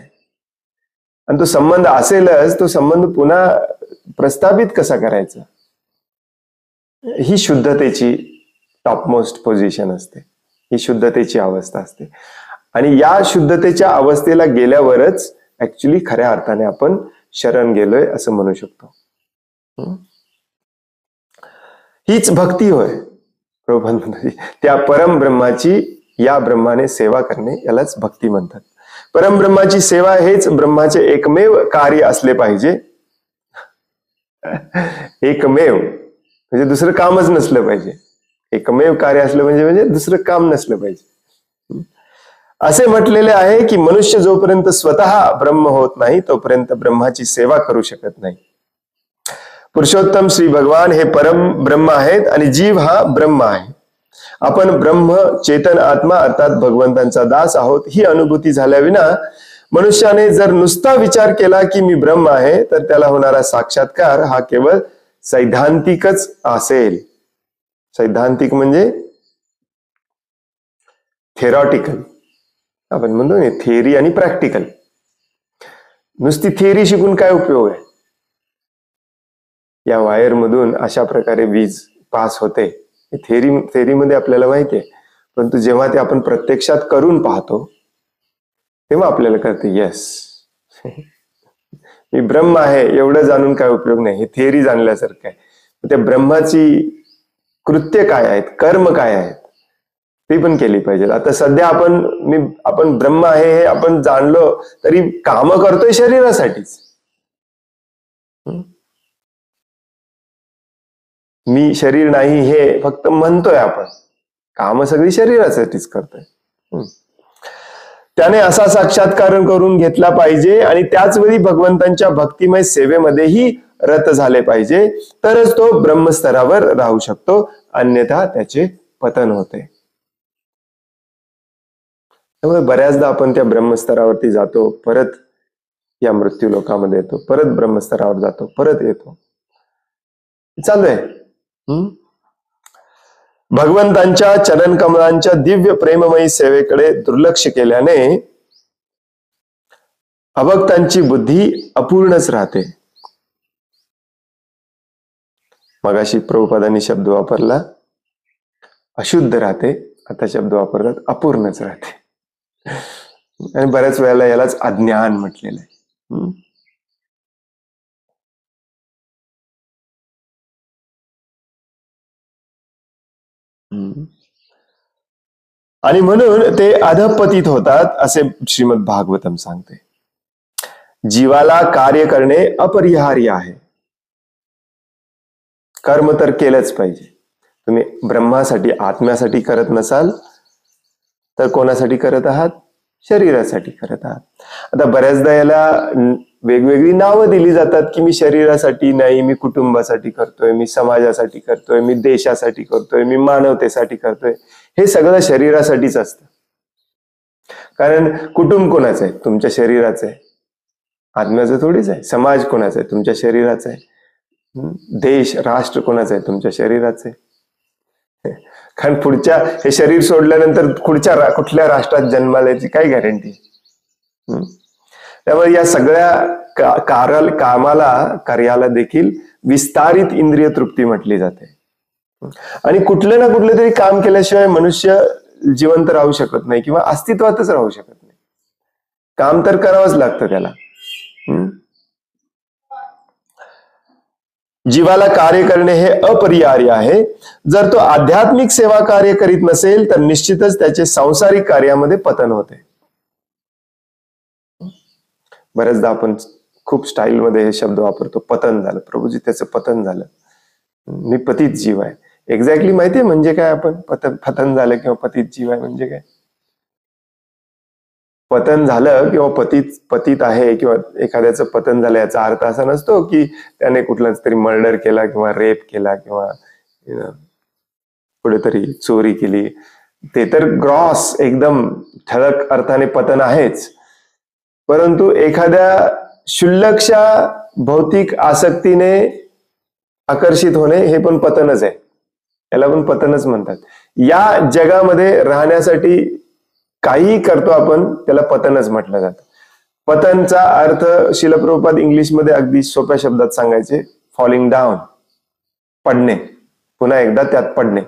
आणि तो संबंध असेलच, तो संबंध पुन्हा प्रस्थापित कसा करायचा, ही शुद्धतेची टॉपमोस्ट पोझिशन असते, ही शुद्धतेची अवस्था असते. आणि या शुद्धतेच्या अवस्थेला गेल्यावरच ऍक्च्युली खऱ्या अर्थाने आपण शरण गेलोय असं म्हणू शकतो. हीच भक्ती होय. प्रभुपाद म्हणतात त्या परमब्रह्माची या ब्रह्माने सेवा करणे यालाच भक्ती म्हणतात. परमब्रह्माची सेवा हेच ब्रह्माचे एकमेव कार्य असले पाहिजे. एकमेव म्हणजे दुसरं कामच नसलं पाहिजे. एकमेव कार्य असलं म्हणजे दुसरं काम नसलं पाहिजे. असे म्हटलेले आहे की मनुष्य जोपर्यंत स्वतः ब्रह्म होत नाही तोपर्यंत ब्रह्माची सेवा करू शकत नाही. पुरुषोत्तम श्री भगवान हे परम ब्रह्म आहेत आणि जीव हा ब्रह्म आहे. आपण ब्रह्म चेतन आत्मा अर्थात भगवंतांचा दास आहोत ही अनुभूती झाल्याविना मनुष्याने जर नुसता विचार केला की मी ब्रह्म आहे तर त्याला होणारा साक्षात्कार हा केवळ सैद्धांतिकच असेल. सैद्धांतिक म्हणजे थेरॉटिकल. आपण म्हणतो ना थिअरी आणि प्रॅक्टिकल. नुसती थिअरी शिकून काय उपयोग आहे. या वायर मधून अशा प्रकारे वीज पास होते थेअरीमध्ये आपल्याला माहिती आहे, परंतु जेव्हा ते आपण प्रत्यक्षात करून पाहतो तेव्हा आपल्याला कळते यस मी ब्रह्म आहे. एवढं जाणून काय उपयोग नाही. हे थिअरी जाणल्यासारखं आहे. त्या ब्रह्माची कृत्य काय आहेत, कर्म काय आहेत ते पण केली पाहिजे. आता सध्या आपण ब्रह्म आहे हे आपण जाणलो तरी काम करतोय शरीरासाठीच. मी शरीर नाही हे फक्त म्हणतोय आपण, काम सगळी शरीरासाठीच करतोय. त्याने असा साक्षात्कार करून घेतला पाहिजे आणि त्याच वेळी भगवंतांच्या भक्तिमय सेवेमध्येही रत झाले पाहिजे, तरच तो ब्रह्मस्तरावर राहू शकतो. अन्यथा त्याचे पतन होते. त्यामुळे बऱ्याचदा आपण त्या ब्रह्मस्तरावरती जातो, परत या मृत्यू लोकामध्ये येतो, परत ब्रह्मस्तरावर जातो, परत येतो, चालू आहे. भगवंतांच्या चरण कमलांच्या दिव्य प्रेममयी सेवेकडे दुर्लक्ष केल्याने अभक्तांची बुद्धी अपूर्णच राहते. मगाशी प्रभुपादांनी शब्द वापरला अशुद्ध राहते, आता शब्द वापरतात अपूर्णच राहते. आणि बऱ्याच वेळेला यालाच अज्ञान म्हटलेलं आहे. आणि म्हणून ते अधपतित होतात असे श्रीमद भागवतम सांगते. जीवाला कार्य करणे अपरिहार्य आहे. कर्म तर केलंच पाहिजे. तुम्ही ब्रह्मासाठी आत्म्यासाठी करत नसाल तर कोणासाठी करत आहात? शरीरासाठी करत आहात. आता बऱ्याचदा याला वेगवेगळी नावं दिली जातात की मी शरीरासाठी नाही, मी कुटुंबासाठी करतोय, मी समाजासाठी करतोय, मी देशासाठी करतोय, मी मानवतेसाठी करतोय. हे सगळं शरीरासाठीच असतं. कारण कुटुंब कोणाचं आहे? तुमच्या शरीराचं आहे. आत्म्याचं थोडीच आहे. समाज कोणाचा आहे? तुमच्या शरीराचं आहे. देश राष्ट्र कोणाचं आहे? तुमच्या शरीराचं आहे. कारण पुढच्या हे शरीर सोडल्यानंतर कुठल्या राष्ट्रात जन्माला याची काय गॅरंटी? त्यामुळे या सगळ्या कार्याला देखील विस्तारित इंद्रिय तृप्ती म्हटली जाते. आणि कुठलं ना कुठलं तरी काम केल्याशिवाय मनुष्य जिवंत राहू शकत नाही किंवा अस्तित्वातच राहू शकत नाही. काम तर करावंच लागतं त्याला. जीवाला कार्य करणे हे अपरिहार्य आहे. जर तो आध्यात्मिक सेवा कार्य करीत नसेल तर निश्चितच त्याचे सांसारिक कार्यामध्ये पतन होते. बऱ्याचदा आपण खूप स्टाईलमध्ये हे शब्द वापरतो, पतन झालं. प्रभूजी त्याचं पतन झालं, मी पतित जीव आहे. एक्झॅक्टली माहितीये म्हणजे काय? आपण पतन झालं किंवा पतित जीव आहे म्हणजे काय? पतन झालं किंवा पतित आहे किंवा एखाद्याचं पतन झालं याचा अर्थ असा नसतो की त्याने कुठलाच तरी मर्डर केला किंवा रेप केला किंवा कुठेतरी चोरी केली. ते तर ग्रॉस एकदम ठळक अर्थाने पतन आहेच. परंतु एखाद्या क्षुल्लकशा भौतिक आसक्तीने आकर्षित होणे हे पण पतनच आहे. याला पण पतनच म्हणतात. या जगामध्ये राहण्यासाठी काही करतो आपण त्याला पतनच म्हटलं जातं. पतनचा अर्थ श्रील प्रभुपाद इंग्लिशमध्ये अगदी सोप्या शब्दात सांगायचे, फॉलिंग डाऊन, पडणे, पुन्हा एकदा त्यात पडणे.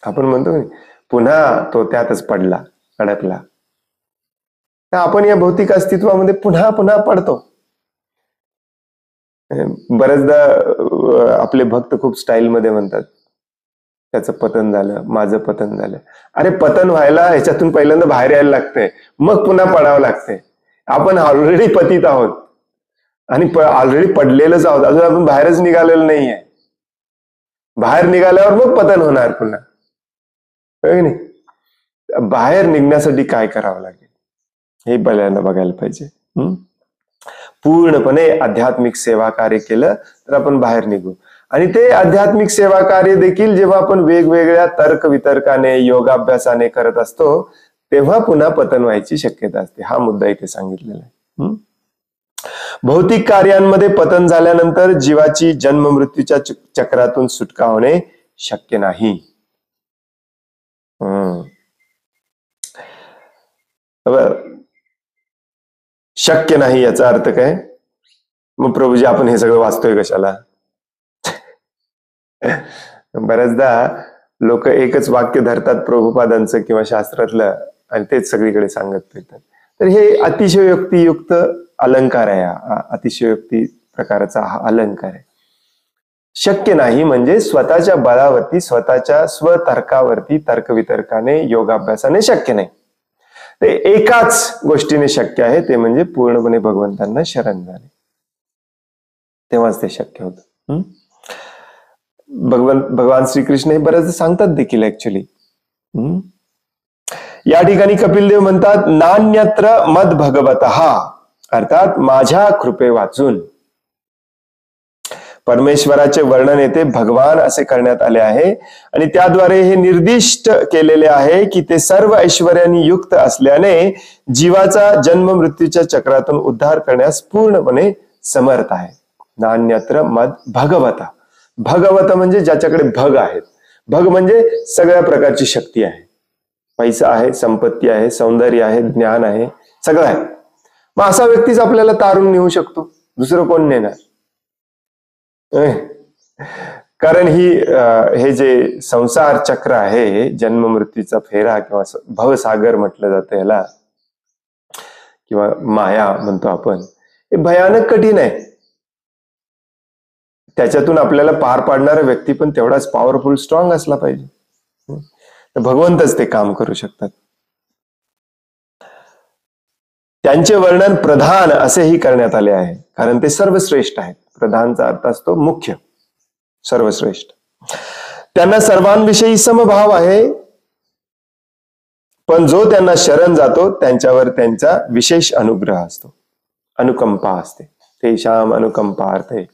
आपण म्हणतो पुन्हा तो त्यातच पडला, अडकला. तर आपण या भौतिक अस्तित्वामध्ये पुन्हा पुन्हा पडतो. बऱ्याचदा आपले भक्त खूप स्टाईलमध्ये म्हणतात त्याचं पतन झालं, माझं पतन झालं. अरे पतन व्हायला ह्याच्यातून पहिल्यांदा बाहेर यायला लागतंय, मग पुन्हा पडावं लागतंय. आपण ऑलरेडी पतित आहोत आणि ऑलरेडी पडलेलंच आहोत, अजून आपण बाहेरच निघालेलं नाहीये. बाहेर निघाल्यावर मग पतन होणार पुन्हा, नाही? बाहेर निघण्यासाठी काय करावं लागेल हे पहिल्यांदा बघायला पाहिजे. पूर्णपणे आध्यात्मिक सेवा कार्य केलं तर आपण बाहेर निघू. आणि ते आध्यात्मिक सेवा कार्य देखील जेव्हा आपण वेगवेगळ्या तर्क वितर्काने, योगाभ्यासाने करत असतो, तेव्हा पुन्हा पतन व्हायची शक्यता असते. हा मुद्दा इथे सांगितलेला आहे. भौतिक कार्यांमध्ये पतन झाल्यानंतर जीवाची जन्म मृत्यूच्या चक्रातून सुटका होणे शक्य नाही. शक्य नाही याचा अर्थ काय? मग प्रभूजी आपण हे सगळं वाचतोय कशाला? बऱ्याचदा लोक एकच वाक्य धरतात प्रभुपादांचं किंवा शास्त्रातलं आणि तेच सगळीकडे सांगत फिरतात. तर हे अतिशयोक्तियुक्त अलंकार आहे. अतिशयोक्ती प्रकाराचा हा अलंकार आहे. शक्य नाही म्हणजे स्वतःच्या बळावरती, स्वतःच्या स्वतर्कावरती, तर्कवितर्काने, योगाभ्यासाने शक्य नाही. ते एकाच गोष्टीने शक्य आहे, ते म्हणजे पूर्णपणे भगवंतांना शरण जाणे. तेव्हाच ते शक्य होतं. भगवान श्रीकृष्ण हे बरेच सांगतात देखील ऍक्च्युली. या ठिकाणी कपिलदेव म्हणतात, नान्यत्र मद भगवतः, अर्थात माझ्या कृपे वाचून. परमेश्वराचे वर्णन येथे भगवान असे करण्यात आले आहे आणि त्याद्वारे हे निर्दिष्ट केलेले आहे की ते सर्व ऐश्वर्याने युक्त असल्याने जीवाचा जन्म मृत्यूच्या चक्रातून उद्धार करण्यास पूर्णपणे समर्थ आहे. नान्यत्र मद भगवता. भगवत म्हणजे ज्याच्याकडे भग आहेत. भग म्हणजे सगळ्या प्रकारची शक्ती आहे. पैसा आहे, संपत्ती आहे, सौंदर्य आहे, ज्ञान आहे, सगळं आहे. मग असा व्यक्तीच आपल्याला तारून नेऊ शकतो, दुसरं कोण नेणार? कारण हे जे संसार चक्र आहे, जन्म मृत्यूचा फेरा किंवा भवसागर म्हटलं जातं याला, किंवा माया म्हणतो आपण, हे भयानक कठीण आहे. त्याच्यातून आपल्याला पार पाडणारा व्यक्ती पण तेवढाच पॉवरफुल, स्ट्रॉंग असला पाहिजे. तर भगवंतच ते काम करू शकतात. त्यांचे वर्णन प्रधान असेही करण्यात आले आहे, कारण ते सर्वश्रेष्ठ आहेत. प्रधानचा अर्थ असतो मुख्य, सर्वश्रेष्ठ. त्यांना सर्वांविषयी समभाव आहे, पण जो त्यांना शरण जातो त्यांच्यावर त्यांचा विशेष अनुग्रह असतो, अनुकंपा असते. तेषाम अनुकंपार्थे.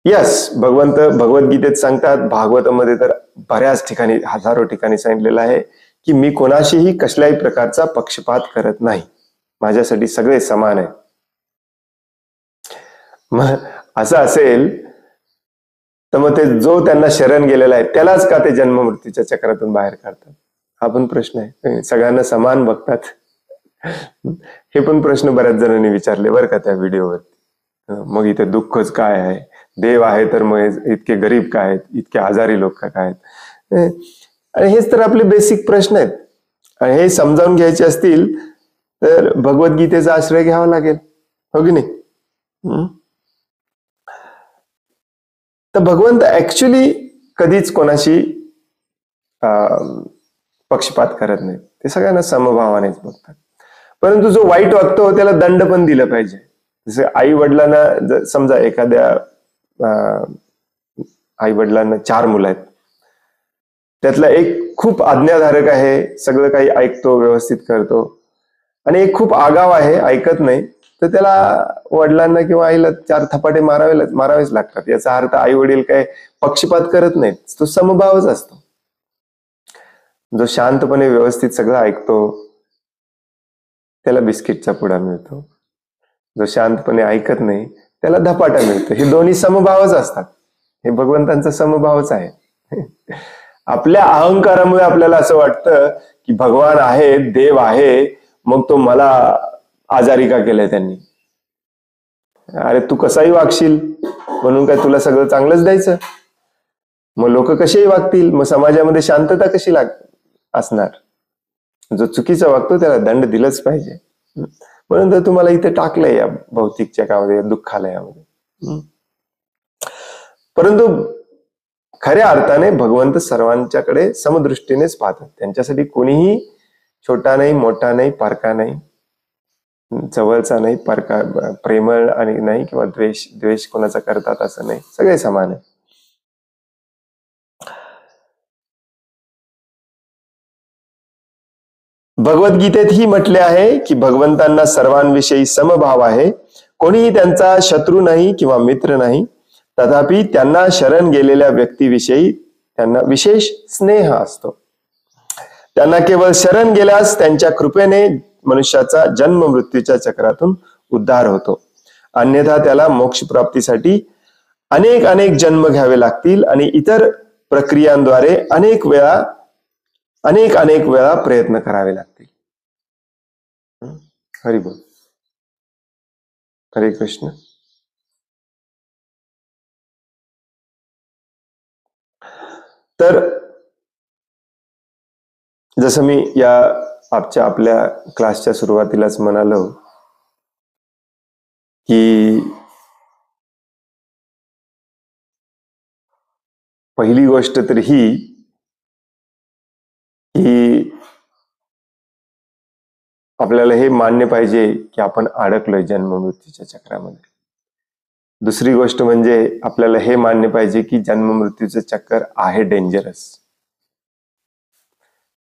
यस, भगवंत भगवद्गीतेत सांगतात, भागवतामध्ये तर बऱ्याच ठिकाणी, हजारो ठिकाणी सांगितलेलं आहे की मी कोणाशीही कसल्याही प्रकारचा पक्षपात करत नाही, माझ्यासाठी सगळे समान आहे. मग असं असेल तर मग ते जो त्यांना शरण गेलेला आहे त्यालाच का ते जन्म मृत्यूच्या चक्रातून बाहेर काढतात? हा पण प्रश्न आहे. सगळ्यांना समान बघतात, हे पण प्रश्न बऱ्याच जणांनी विचारले बरं का त्या व्हिडिओवरती. मग इथे दुःखच काय आहे? देव आहे तर मग इतके गरीब काय आहेत? इतके आजारी लोक काय आहेत? आणि हेच तर आपले बेसिक प्रश्न आहेत. आणि हे समजावून घ्यायचे असतील तर भगवद्गीतेचा आश्रय घ्यावा लागेल, हो की नाही? तर भगवंत ऍक्च्युली कधीच कोणाशी पक्षपात करत नाही, ते सगळ्यांना समभावानेच बघतात. परंतु जो वाईट वागतो त्याला दंड पण दिला पाहिजे. जसे आई वडिलांना, समजा एखाद्या आई वडिलांना 4 मुलं आहेत, त्यातला एक खूप आज्ञाधारक आहे, सगळं काही ऐकतो, व्यवस्थित करतो, आणि एक खूप आगाव आहे, ऐकत नाही, तर त्याला वडिलांना किंवा आईला 4 थपाटे मारावेच लागतात. याचा अर्थ आई वडील काय पक्षपात करत नाहीत, तो समभावच असतो. जो शांतपणे व्यवस्थित सगळं ऐकतो त्याला बिस्किटचा पुडा मिळतो, जो शांतपणे ऐकत नाही त्याला धपाटा मिळतो. हे दोन्ही समभावच असतात. हे भगवंतांचा समभावच आहे. आपल्या अहंकारामुळे आपल्याला असं वाटतं की भगवान आहे, देव आहे, मग तो मला आजारी का केलंय त्यांनी? अरे तू कसाही वागशील म्हणून काय तुला सगळं चांगलंच द्यायचं? मग लोक कसेही वागतील, मग समाजामध्ये शांतता कशी असणार? जो चुकीचा वागतो त्याला दंड दिलंच पाहिजे. म्हणून तर तुम्हाला इथे टाकलंय या भौतिक जगामध्ये, दुःखालयामध्ये. परंतु खऱ्या अर्थाने भगवंत सर्वांच्याकडे समदृष्टीनेच पाहतात. त्यांच्यासाठी कोणीही छोटा नाही, मोठा नाही, पारका नाही, जवळचा नाही, पारका, प्रेमळ आणि नाही किंवा द्वेष कोणाचा करतात असं नाही, सगळे समान आहे. भगवद्गीतेत ही म्हटले आहे की भगवंतांना सर्वांविषयी समभाव आहे, कोणीही त्यांचा शत्रू नाही किंवा मित्र नाही. तथापि त्यांना शरण गेलेल्या व्यक्तीविषयी त्यांना विशेष स्नेह असतो. त्यांना केवळ शरण गेल्यास त्यांच्या कृपेने मनुष्याचा जन्म मृत्यूच्या चक्रातून उद्धार होतो. अन्यथा त्याला मोक्ष प्राप्तीसाठी अनेक जन्म घ्यावे लागतील आणि इतर प्रक्रियांद्वारे अनेक वेळा प्रयत्न करावे लागतील. हरी बोल. हरे कृष्ण. तर जसं मी या आपल्या क्लासच्या सुरुवातीलाच म्हणालो की पहिली गोष्ट तर ही की आपल्याला हे मान्य पाहिजे की आपण अडकलोय जन्म मृत्यूच्या चक्रामध्ये. दुसरी गोष्ट म्हणजे आपल्याला हे मान्य पाहिजे की जन्म मृत्यूचं चक्कर आहे डेंजरस.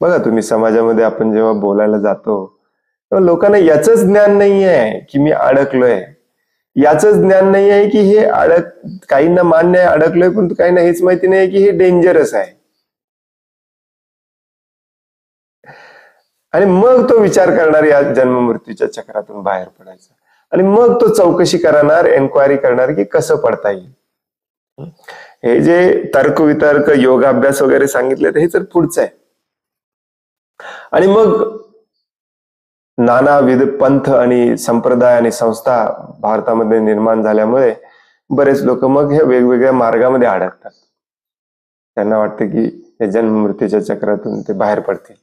बघा तुम्ही समाजामध्ये आपण जेव्हा बोलायला जातो तेव्हा लोकांना याचंच ज्ञान नाही आहे की मी अडकलोय, याचंच ज्ञान नाही आहे की हे काहींना मान्य आहे अडकलोय, पण काहींना हेच माहिती नाही की हे डेंजरस आहे. आणि मग तो विचार करणार या जन्म मृत्यूच्या चक्रातून बाहेर पडायचा, आणि मग तो चौकशी करणार, एन्क्वायरी करणार की कसं पडता येईल. हे जे तर्कवितर्क योगाभ्यास वगैरे सांगितले हे तर पुढचं आहे. आणि मग नानाविध पंथ आणि संप्रदाय आणि संस्था भारतामध्ये निर्माण झाल्यामुळे बरेच लोक मग हे वेगवेगळ्या मार्गामध्ये अडकतात. त्यांना वाटतं की या जन्म मृत्यूच्या चक्रातून ते बाहेर पडतील.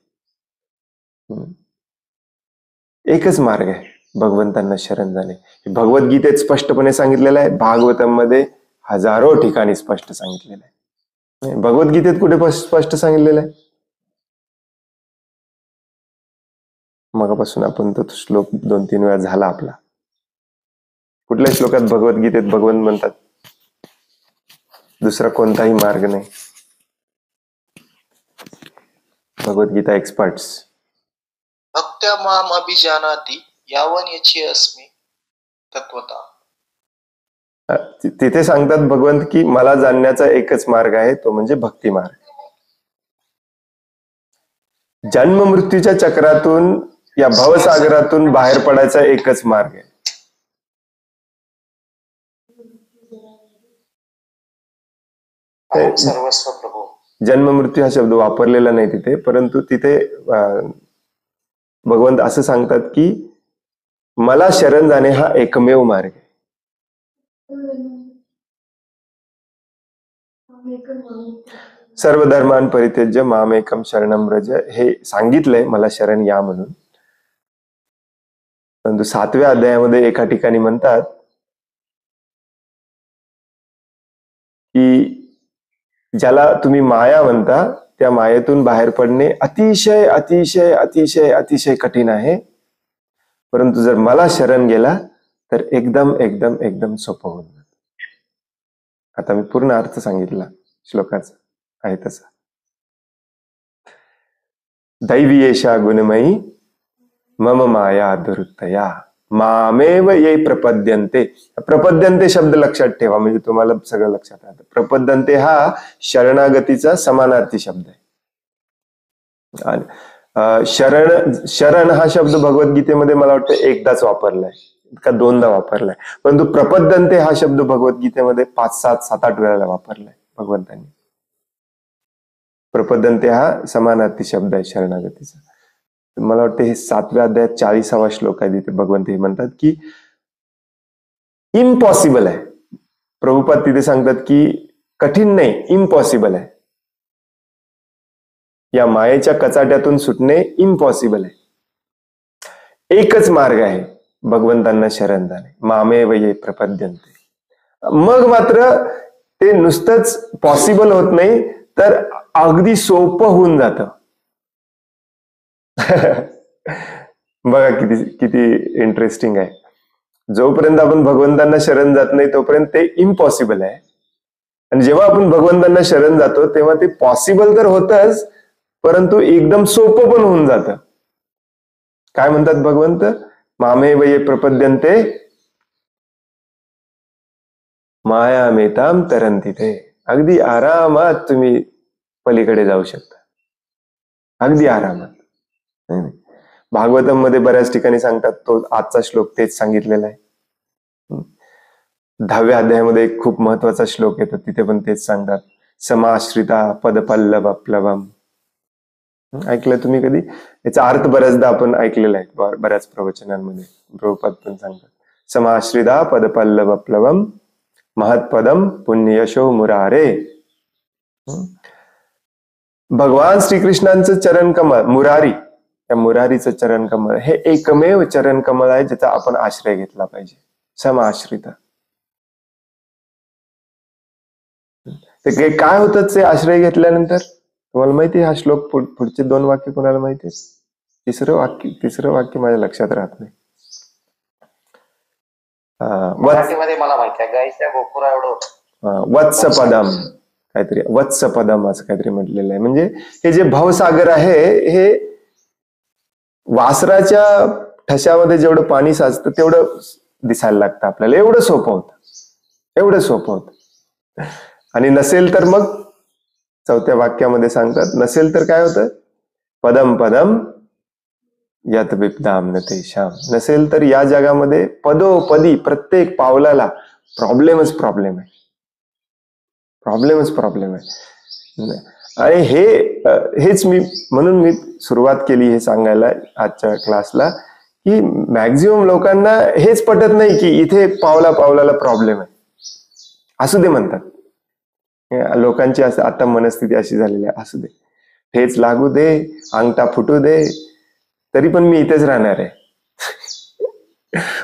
एकच मार्ग आहे, भगवंतांना शरण जाणे. भगवद्गीतेत स्पष्टपणे सांगितलेलं आहे, भागवतम मध्ये हजारो ठिकाणी स्पष्ट सांगितलेलं आहे. भगवद्गीतेत कुठे स्पष्ट सांगितलेलं आहे? मगापासून आपण तो श्लोक 2-3 वेळा झाला आपला. कुठल्या श्लोकात भगवद्गीतेत भगवंत म्हणतात दुसरा कोणताही मार्ग नाही? भगवद्गीता एक्सपर्ट्स. भक्त्या माम अभिजानाति यावन्यची अस्मि तत्वता. तिथे सांगतात भगवंत की मला जाणण्याचा एकच मार्ग आहे, तो म्हणजे भक्ती मार्ग. जन्म मृत्यूच्या चक्रातून या भवसागरातून बाहेर पडायचा एकच मार्ग आहे. सर्वस्व प्रभू. जन्म मृत्यू हा शब्द वापरलेला नाही तिथे, परंतु तिथे भगवंत असं सांगतात की मला शरण जाणे हा एकमेव मार्ग आहे. सर्व धर्मान परित्यज्य मामेकम शरणम व्रज हे सांगितलंय मला शरण या म्हणून. परंतु 7व्या अध्यायामध्ये एका ठिकाणी म्हणतात की ज्याला तुम्ही माया म्हणता त्या मायेतून बाहेर पडणे अतिशय अतिशय अतिशय अतिशय कठीण आहे, परंतु जर मला शरण गेला तर एकदम एकदम एकदम सोपं होऊन जातं. आता मी पूर्ण अर्थ सांगितला श्लोकाचा आहे तसा. दैवी एषा गुणमयी मम माया दुरुत्तया मामेव ये प्रपद्यन्ते. प्रपद्यन्ते शब्द लक्षात ठेवा, म्हणजे तुम्हाला सगळं लक्षात राहतं. प्रपद्यन्ते हा शरणागतीचा समानार्थी शब्द आहे. आणि शरण हा शब्द भगवद्गीतेमध्ये मला वाटतं एकदाच वापरलाय का 2दा वापरलाय, परंतु प्रपद्यन्ते हा शब्द भगवद्गीतेमध्ये 5-7-8 वेळेला वापरलाय भगवंतांनी. प्रपद्यन्ते हा समानार्थी शब्द आहे शरणागतीचा. मला वाटतं हे 7व्या अध्यायात 40वा श्लोक आहे. तिथे भगवंत हे म्हणतात की इम्पॉसिबल आहे. प्रभुपाद तिथे सांगतात की कठीण नाही, इम्पॉसिबल आहे. या मायेच्या कचाट्यातून सुटणे इम्पॉसिबल आहे. एकच मार्ग आहे, भगवंतांना शरण जाणे. मामेव ये प्रपद्यन्ते. मग मात्र ते नुसतंच पॉसिबल होत नाही, तर अगदी सोपं होऊन जातं. बघा किती किती इंटरेस्टिंग आहे. जोपर्यंत आपण भगवंतांना शरण जात नाही तोपर्यंत ते इम्पॉसिबल आहे, आणि जेव्हा आपण भगवंतांना शरण जातो तेव्हा ते पॉसिबल तर होतच, परंतु एकदम सोपं पण होऊन जातं. काय म्हणतात भगवंत? मामे वये प्रपद्यन्ते मायामेताम तरंती ते. अगदी आरामात तुम्ही पलीकडे जाऊ शकता, अगदी आरामात. नाही, नाही. भागवतम मध्ये बऱ्याच ठिकाणी सांगतात, तो आजचा श्लोक तेच सांगितलेला आहे. 10व्या अध्यायामध्ये एक खूप महत्वाचा श्लोक येतो, तिथे पण तेच सांगतात, समाश्रिता पदपल्लव प्लवम. ऐकलं तुम्ही कधी? याचा अर्थ बऱ्याचदा आपण ऐकलेला आहे बऱ्याच प्रवचनांमध्ये. प्रभुपाद पण सांगतात, समाश्रिता पदपल्लव प्लवम महत्पदम पुण्ययशो मुरारे. भगवान श्रीकृष्णांचं चरण कमळ मुरारी, त्या मुरारीचं चरण कमळ हे एकमेव चरण कमळ आहे ज्याचा आपण आश्रय घेतला पाहिजे. समाश्रिता. ते काय होतं ते आश्रय घेतल्यानंतर? तुम्हाला माहिती आहे हा श्लोक? पुढचे 2 वाक्य कोणाला माहिती आहे? तिसरं वाक्य माझ्या लक्षात राहत नाही. मराठीमध्ये मला माहिती आहे, गाईच्या गोपुरा एवढं वत्सपदम काहीतरी, वत्सपदम असं काहीतरी म्हटलेलं आहे. म्हणजे हे जे भवसागर आहे, हे वासराच्या ठशामध्ये जेवढं पाणी साचतं तेवढं दिसायला लागतं आपल्याला. एवढं सोपं होतं. आणि नसेल तर मग 4थ्या वाक्यामध्ये सांगतात, नसेल तर काय होतं? पदम पदम यत विपदाम न तेषाम. नसेल तर या जगामध्ये पदोपदी प्रत्येक पावलाला प्रॉब्लेमच प्रॉब्लेम आहे. आणि हेच म्हणून मी सुरुवात केली हे सांगायला आजच्या क्लासला, की मॅक्झिमम लोकांना हेच पटत नाही की इथे पावलाला प्रॉब्लेम आहे. असू दे म्हणतात लोकांची, असं आता मनस्थिती अशी झालेली आहे, असू दे, ठेच लागू दे, अंगठा फुटू दे, तरी पण मी इथेच राहणार आहे.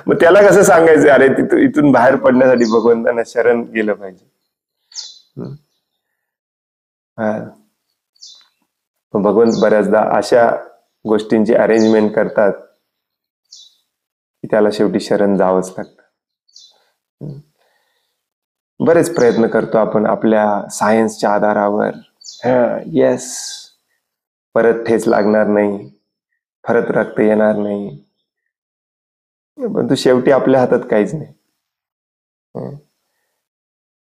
मग त्याला कसं सांगायचं, अरे इथून बाहेर पडण्यासाठी भगवंतांना शरण गेलं पाहिजे. भगवंत बऱ्याचदा अशा गोष्टींची अरेंजमेंट करतात की त्याला शेवटी शरण जावंच लागतं. बरेच प्रयत्न करतो आपण आपल्या सायन्सच्या आधारावर, येस परत ठेच लागणार नाही, परत रक्त येणार नाही, परंतु शेवटी आपल्या हातात काहीच नाही.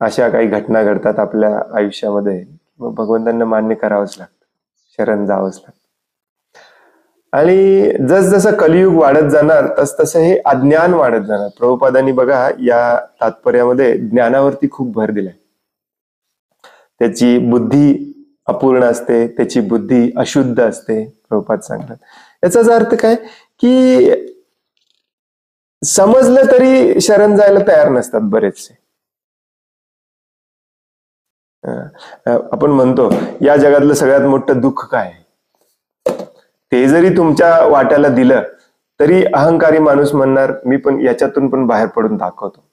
अशा काही घटना घडतात आपल्या आयुष्यामध्ये, मग भगवंतांना मान्य करावंच लागतं, शरण जावंच लागतं. आणि जसजसं कलियुग वाढत जाणार तसतसं हे अज्ञान वाढत जाणार. प्रभुपादांनी बघा या तात्पर्यामध्ये ज्ञानावरती खूप भर दिलाय. त्याची बुद्धी अपूर्ण असते, त्याची बुद्धी अशुद्ध असते, प्रभुपाद सांगतात. याचाच अर्थ काय की समजलं तरी शरण जायला तयार नसतात बरेचसे. आपण म्हणतो या जगातलं सगळ्यात मोठं दुःख काय, ते जरी तुमच्या वाट्याला दिलं तरी अहंकारी माणूस म्हणणार मी पण याच्यातून पण बाहेर पडून दाखवतो.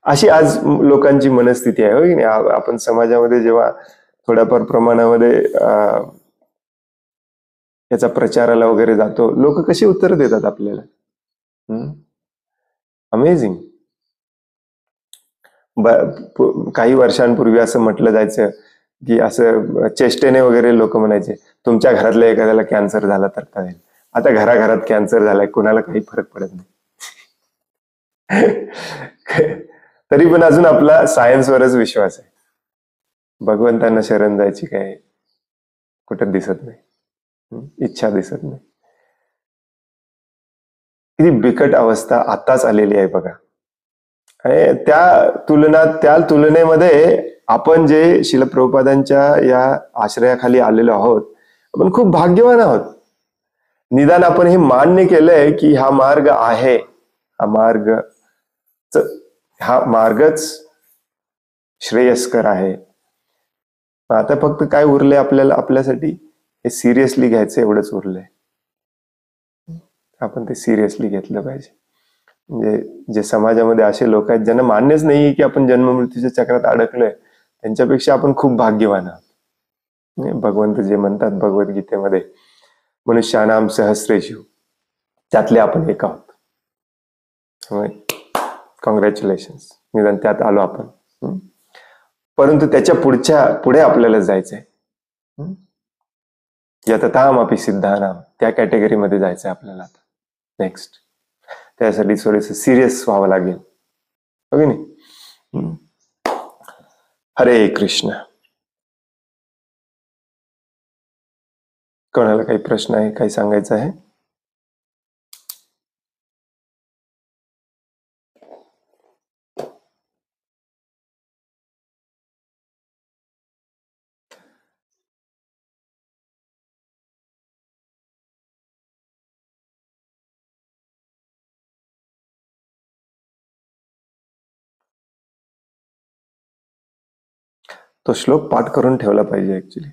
अशी आज लोकांची मनस्थिती आहे, हो की नाही? आपण समाजामध्ये जेव्हा थोड्याफार प्रमाणामध्ये याचा प्रचाराला वगैरे जातो, लोक कशी उत्तर देतात आपल्याला, अमेझिंग. काही वर्षांपूर्वी असं म्हटलं जायचं की असं चेष्टेने वगैरे लोक म्हणायचे, तुमच्या घरातल्या एखाद्याला कॅन्सर झाला तर काय. आता घराघरात कॅन्सर झालाय, कोणाला काही फरक पडत नाही. तरी पण अजून आपला सायन्सवरच विश्वास आहे. भगवंतांना शरण जायची काय कुठं दिसत नाही, इच्छा दिसत नाही. किती बिकट अवस्था आताच आलेली आहे बघा. आणि त्या तुलनेमध्ये आपण जे श्रील प्रभुपादांच्या या आश्रयाखाली आलेलो आहोत, आपण खूप भाग्यवान आहोत. निदान आपण हे मान्य केलंय की हा मार्ग आहे, हा मार्गच श्रेयस्कर आहे. आता फक्त काय उरलंय आपल्यासाठी, हे सिरियसली घ्यायचं एवढंच उरलंय. आपण ते सिरियसली घेतलं पाहिजे. म्हणजे जे समाजामध्ये असे लोक आहेत ज्यांना मान्यच नाही की आपण जन्ममृत्यूच्या चक्रात अडकलोय, त्यांच्यापेक्षा आपण खूप भाग्यवान आहोत. भगवंत जे म्हणतात भगवद्गीतेमध्ये, मनुष्यानाम सहस्रेषु, त्यातले आपण एक आहोत. कॉंग्रॅच्युलेशन्स, निदान त्यात आलो आपण. परंतु त्याच्या पुढे आपल्याला जायचंय. यततामपि सिद्धानाम, त्या कॅटेगरीमध्ये जायचंय आपल्याला आता नेक्स्ट. त्यासाठी थोडंसं सिरियस व्हावं लागेल, हो की नाही? हरे कृष्ण. कोणाला काही प्रश्न आहे, काही सांगायचं आहे? तो श्लोक पाठ करून ठेवला पाहिजे ऍक्च्युली.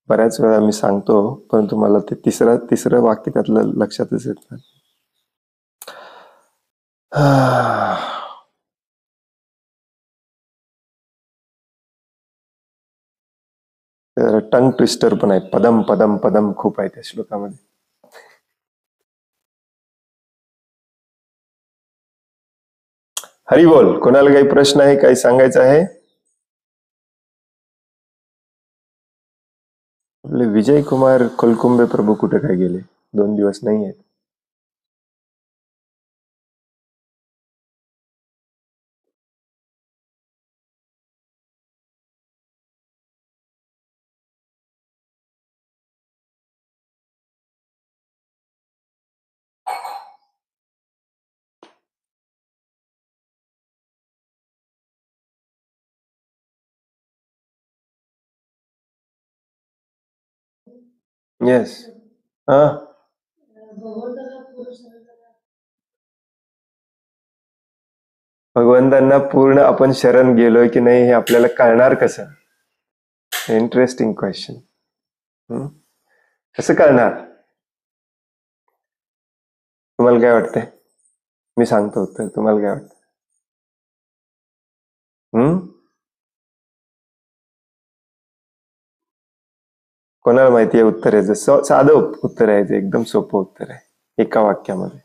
बऱ्याच वेळा मी सांगतो, परंतु मला ते तिसरं वाक्य त्यातलं लक्षातच येत नाही. टंग ट्विस्टर पण आहे. पदम पदम पदम खूप आहे त्या श्लोकामध्ये. हरी बोल. कोणाला काही प्रश्न आहे, काही सांगायचं आहे? आपले विजय कुमार कोलकुंबे प्रभू कुठे काय गेले? 2 दिवस नाही आहेत. येस. हा, भगवंतांना पूर्ण आपण शरण गेलोय की नाही हे आपल्याला कळणार कसं? Interesting question. कसं कळणार? तुम्हाला काय वाटतंय? मी सांगतो उत्तर, तुम्हाला काय वाटतं? कोणाला माहिती आहे उत्तर आहे? साधं उत्तर आहे, ते एकदम सोपं उत्तर आहे, एका वाक्यामध्ये.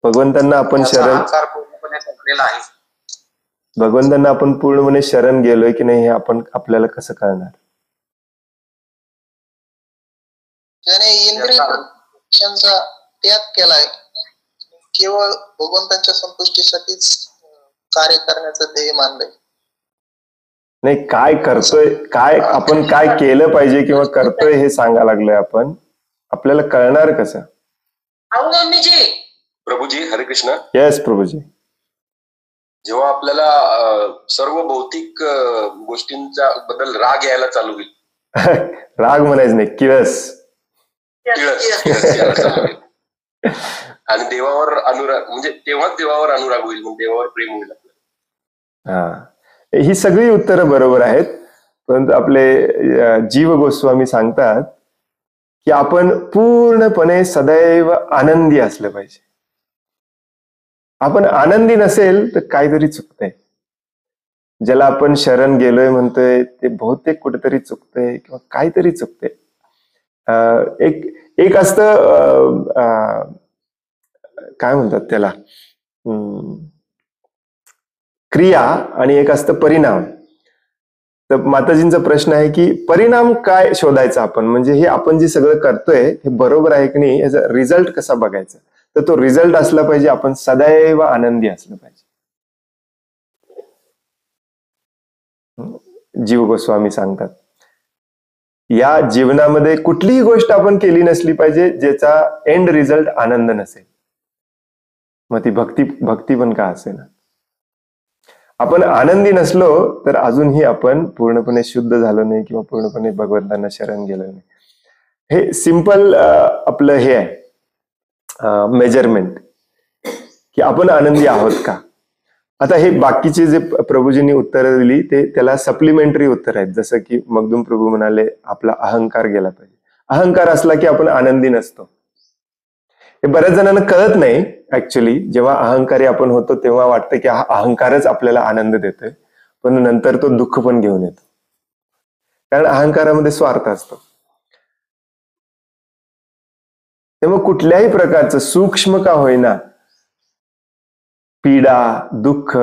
भगवंतांना आपण भगवंतांना आपण पूर्णपणे शरण गेलोय की नाही हे आपल्याला कसं कळणार? त्याने इंद्रियांचा त्याग केलाय, केवळ भगवंतांच्या संतुष्टीसाठीच कार्य करण्याचं ध्येय मानलंय. नाही, काय करतोय, काय आपण काय केलं पाहिजे किंवा करतोय हे सांगा लागलोय आपण. आपल्याला कळणार कसं? प्रभूजी हरे कृष्ण. येस प्रभूजी. जेव्हा आपल्याला सर्व भौतिक गोष्टींच्या बद्दल राग यायला चालू होईल, राग म्हणायचं नाही, किळस यायला चालू होईल, आणि देवावर अनुराग, म्हणजे तेव्हाच देवावर अनुराग होईल, मग देवावर प्रेम होईल आपल्याला. हा, ही सगळी उत्तरं बरोबर आहेत, परंतु आपले जीव गोस्वामी सांगतात की आपण पूर्णपणे सदैव आनंदी असलं पाहिजे. आपण आनंदी नसेल तर काहीतरी चुकतंय. ज्याला आपण शरण गेलोय म्हणतोय ते बहुतेक कुठेतरी चुकतंय किंवा काहीतरी चुकतंय. एक असतं, काय म्हणतात त्याला, क्रिया, आणि एक असतं परिणाम. तर माताजींचा प्रश्न आहे की परिणाम काय शोधायचा आपण, म्हणजे हे आपण जे सगळं करतोय हे बरोबर आहे की नाही, याचा रिझल्ट कसा बघायचा. तर तो रिझल्ट असला पाहिजे आपण सदैव आनंदी असलं पाहिजे. जीव गोस्वामी सांगतात या जीवनामध्ये कुठलीही गोष्ट आपण केली नसली पाहिजे ज्याचा एंड रिझल्ट आनंद नसेल. मग ती भक्ती पण का असेल. आपण आनंदी नसलो तर अजूनही आपण पूर्णपणे शुद्ध झालो नाही किंवा पूर्णपणे भगवंतांना शरण गेलो नाही. हे सिंपल आपलं हे आहे मेजरमेंट की आपण आनंदी आहोत का. आता हे बाकीचे जे प्रभूजींनी उत्तरं दिली ते त्याला सप्लिमेंटरी उत्तर आहेत. जसं की मगदूम प्रभू म्हणाले आपला अहंकार गेला पाहिजे. अहंकार असला की आपण आनंदी नसतो. हे बऱ्याच जणांना कळत नाही ऍक्च्युली. जेव्हा अहंकारी आपण होतो तेव्हा वाटतं की हा अहंकारच आपल्याला आनंद देतोय, पण नंतर तो दुःख पण घेऊन येतो, कारण अहंकारामध्ये स्वार्थ असतो. तेव्हा कुठल्याही प्रकारचं सूक्ष्म का होईना पीडा, दुःख,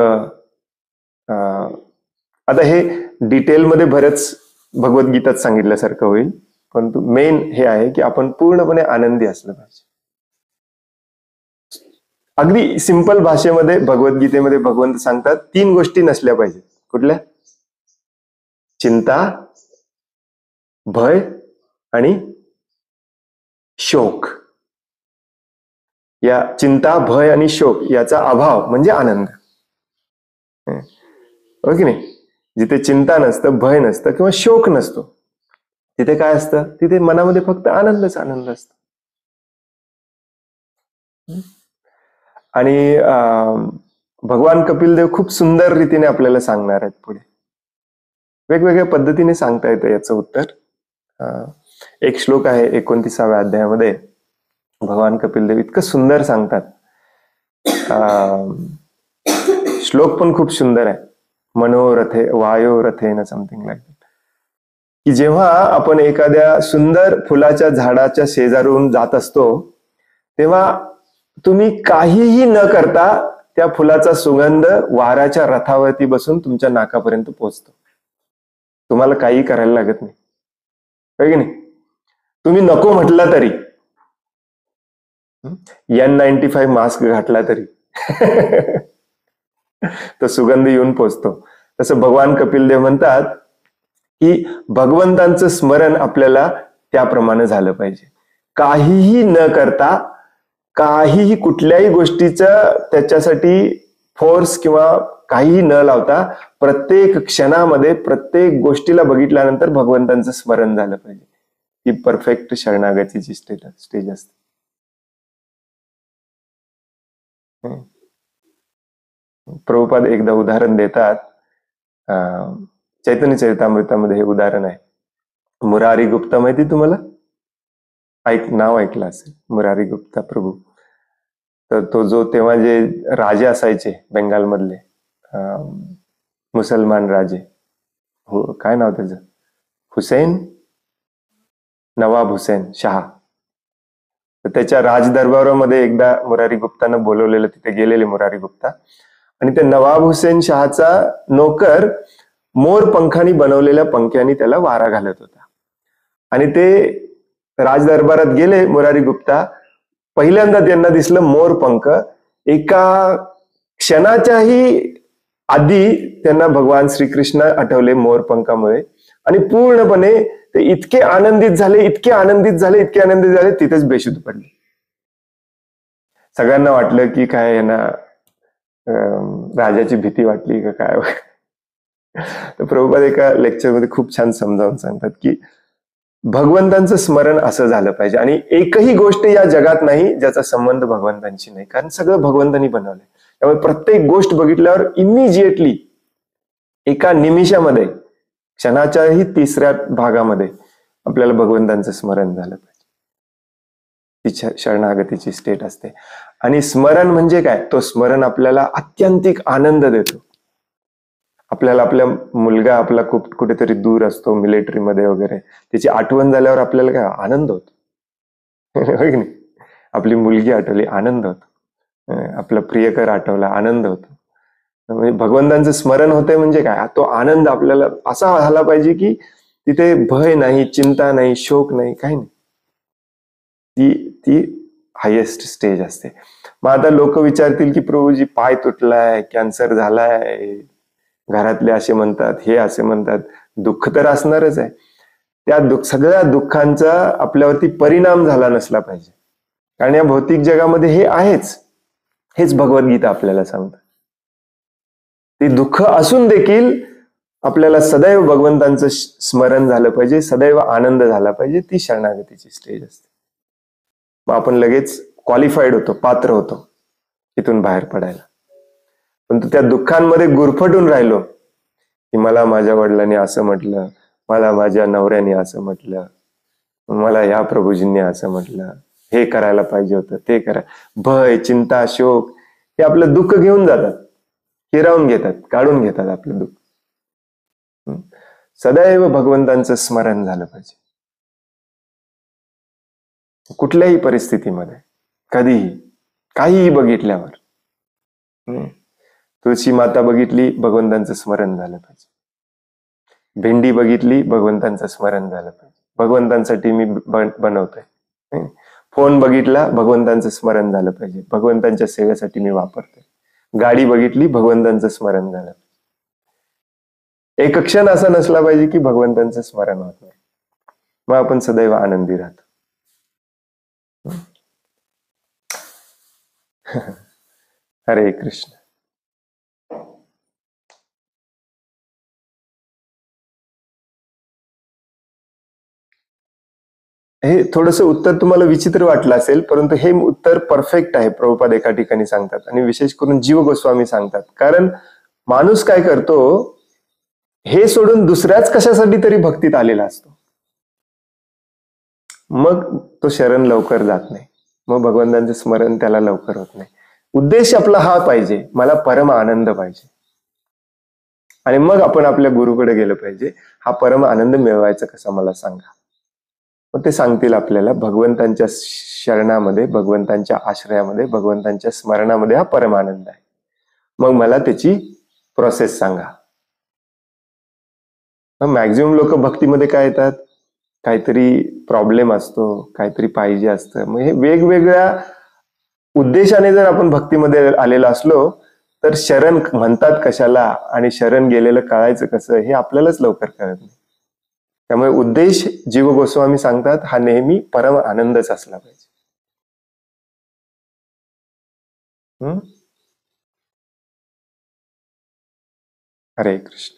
आता हे डिटेलमध्ये बरेच भगवद्गीतात सांगितल्यासारखं होईल, परंतु मेन हे आहे की आपण पूर्णपणे आनंदी असलं पाहिजे. अगदी सिंपल भाषेमध्ये भगवद्गीतेमध्ये भगवंत सांगतात 3 गोष्टी नसल्या पाहिजेत. कुठल्या? चिंता, भय आणि शोक. या चिंता, भय आणि शोक याचा अभाव म्हणजे आनंद. हो की नाही? जिथे चिंता नसतं, भय नसतं किंवा शोक नसतो, तिथे काय असतं? तिथे मनामध्ये फक्त आनंदच आनंद असतो. आणि भगवान कपिलदेव खूप सुंदर रीतीने आपल्याला सांगणार आहेत पुढे. वेगवेगळ्या पद्धतीने सांगता येतं याचं उत्तर. एक श्लोक आहे 29व्या अध्यायामध्ये. भगवान कपिलदेव इतकं सुंदर सांगतात. श्लोक पण खूप सुंदर आहे. मनोरथे वायोरथेन समथिंग लाईक दॅट. की जेव्हा आपण एखाद्या सुंदर फुलाच्या झाडाच्या शेजारून जात असतो, तेव्हा तुम्ही काहीही न करता त्या फुलाचा सुगंध वाऱ्याच्या रथावरती बसून तुमच्या नाकापर्यंत पोहोचतो. तुम्हाला काही करायला लागत नाही, है की नाही? तुम्ही नको म्हटलं तरी, N95 मास्क घातला तरी तो सुगंध येऊन पोचतो. तसं भगवान कपिलदेव म्हणतात की भगवंतांचं स्मरण आपल्याला त्याप्रमाणे झालं पाहिजे. काहीही न करता, काहीही कुठल्याही गोष्टीचं त्याच्यासाठी फोर्स किंवा काहीही न लावता प्रत्येक क्षणामध्ये प्रत्येक गोष्टीला बघितल्यानंतर भगवंतांचं स्मरण झालं पाहिजे. ही परफेक्ट शरणागतीची स्टेज असते. प्रभुपाद एकदा उदाहरण देतात, चैतन्य चरितामृतामध्ये हे उदाहरण आहे. मुरारी गुप्ता माहिती तुम्हाला? नाव ऐकलं असेल, मुरारी गुप्ता प्रभू. तर तो जो तेव्हा जे राजे असायचे बेंगालमधले, मुसलमान राजे, हो काय नाव त्याचं, हुसेन, नवाब हुसेन शाह. तर त्याच्या राजदरबारामध्ये एकदा मुरारी गुप्तानं बोलवलेलं, तिथे गेलेले मुरारी गुप्ता. आणि त्या नवाब हुसेन शहाचा नोकर मोर पंखानी बनवलेल्या पंख्यानी त्याला वारा घालत होता. आणि ते राजदरबारात गेले मुरारी गुप्ता. पहिल्यांदा त्यांना दिसलं मोर पंख. एका क्षणाच्याही आधी त्यांना भगवान श्रीकृष्ण आठवले मोर पंखामुळे. आणि पूर्णपणे ते इतके आनंदित झाले, इतके आनंदित झाले, इतके आनंदित झाले, तिथेच बेशुद्ध पडले. सगळ्यांना वाटलं की काय यांना राजाची भीती वाटली का काय. तर प्रभुपाद एका लेक्चरमध्ये खूप छान समजावून सांगतात की भगवंतांचं स्मरण असं झालं पाहिजे. आणि एकही गोष्ट या जगात नाही ज्याचा संबंध भगवंतांशी नाही, कारण सगळं भगवंतांनी बनवलंय. त्यामुळे प्रत्येक गोष्ट बघितल्यावर इमिजिएटली एका निमिषामध्ये, क्षणाच्याही 3ऱ्या भागामध्ये आपल्याला भगवंतांचं स्मरण झालं पाहिजे. ती शरणागतीची स्टेट असते. आणि स्मरण म्हणजे काय? तो स्मरण आपल्याला आत्यंतिक आनंद देतो. आपल्याला आपला मुलगा आपला कुठेतरी दूर असतो, मिलिटरीमध्ये वगैरे, त्याची आठवण झाल्यावर आपल्याला काय आनंद होतो, हो की नाही? आपली मुलगी आठवली, आनंद होतो. आपला प्रियकर आठवला, आनंद होतो. म्हणजे भगवंतांचं स्मरण होतंय म्हणजे काय? तो आनंद आपल्याला असा झाला पाहिजे की तिथे भय नाही, चिंता नाही, शोक नाही, काही नाही. ती हायेस्ट स्टेज असते. मग आता लोक विचारतील की प्रभूजी पाय तुटलाय, कॅन्सर झालाय, घरातले असे म्हणतात, हे असे म्हणतात. दुःख तर असणारच आहे. त्या सगळ्या दुःखांचा आपल्यावरती परिणाम झाला नसला पाहिजे, कारण या भौतिक जगामध्ये हे आहेच. हेच भगवद्गीता आपल्याला सांगतात. ते दुःख असून देखील आपल्याला सदैव भगवंतांचं स्मरण झालं पाहिजे, सदैव आनंद झाला पाहिजे. ती शरणागतीची स्टेज असते. मग आपण लगेच क्वालिफाईड होतो, पात्र होतो इथून बाहेर पडायला. परंतु त्या दुःखांमध्ये गुरफटून राहिलो की मला माझ्या वडिलांनी असं म्हटलं, मला माझ्या नवऱ्याने असं म्हटलं, मला या प्रभूजींनी असं म्हटलं, हे करायला पाहिजे होतं, ते करा. भय, चिंता, शोक हे आपलं दुःख घेऊन जातात, हिरावून घेतात, काढून घेतात आपलं दुःख. सदैव भगवंतांचं स्मरण झालं पाहिजे कुठल्याही परिस्थितीमध्ये, कधीही, काहीही बघितल्यावर. तुळशी माता बघितली, भगवंतांचं स्मरण झालं पाहिजे. भेंडी बघितली, भगवंतांचं स्मरण झालं पाहिजे. भगवंतांसाठी मी बनवतोय. फोन बघितला, भगवंतांचं स्मरण झालं पाहिजे. भगवंतांच्या सेवेसाठी मी वापरतोय. गाडी बघितली, भगवंतांचं स्मरण झालं पाहिजे. एक क्षण असा नसला पाहिजे की भगवंतांचं स्मरण होत नाही. मग आपण सदैव आनंदी राहतो. हरे कृष्ण. हे थोडंसं उत्तर तुम्हाला विचित्र वाटलं असेल, परंतु हे उत्तर परफेक्ट आहे. प्रभुपाद एका ठिकाणी सांगतात आणि विशेष करून जीव गोस्वामी सांगतात. कारण माणूस काय करतो, हे सोडून दुसऱ्याच कशासाठी तरी भक्तीत आलेला असतो. मग तो शरण लवकर जात नाही, मग भगवंतांचे स्मरण त्याला लवकर होत नाही. उद्देश आपला हा पाहिजे, मला परम आनंद पाहिजे. आणि मग आपण आपल्या गुरुकडे गेलं पाहिजे, हा परम आनंद मिळवायचा कसा मला सांगा. मग ते सांगतील आपल्याला, भगवंतांच्या शरणामध्ये, भगवंतांच्या आश्रयामध्ये, भगवंतांच्या स्मरणामध्ये हा परम आनंद आहे. मग मला त्याची प्रोसेस सांगा. मॅक्झिमम लोक भक्तीमध्ये काय येतात, काहीतरी प्रॉब्लेम असतो, काहीतरी पाहिजे असतं. मग हे वेगवेगळ्या उद्देशाने जर आपण भक्तीमध्ये आलेलो असलो तर शरण म्हणतात कशाला आणि शरण गेलेलं कळायचं कसं, हे आपल्यालाच लवकर कळत नाही. त्यामुळे उद्देश जीव गोस्वामी सांगतात हा नेहमी परम आनंदच असला पाहिजे. हरे कृष्ण.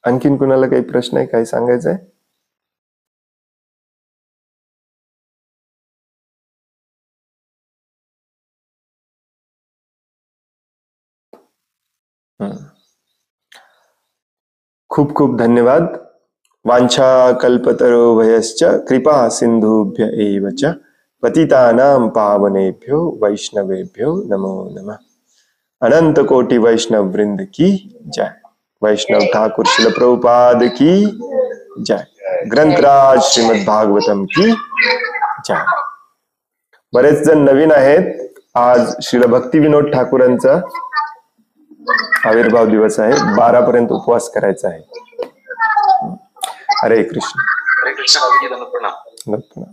आणखीन कुणाला काही प्रश्न आहे, काही सांगायचं आहे? खूप खूप धन्यवाद. वांछा कल्पतरुभयश्च कृपा सिंधुभ्य एव च पतितानां पावनेभ्यो वैष्णवेभ्यो नमो नमः. अनंत कोटि वैष्णव वृंद की जय. वैष्णव ठाकुर श्रील प्रभुपाद की जय. ग्रंथराज श्रीमद भागवतम की जय. बरेच जण नवीन आहेत. आज श्रील भक्ती विनोद ठाकूरांचा आविर्भाव दिवस आहे. 12 पर्यंत उपवास करायचा आहे. हरे कृष्ण. हरे कृष्ण.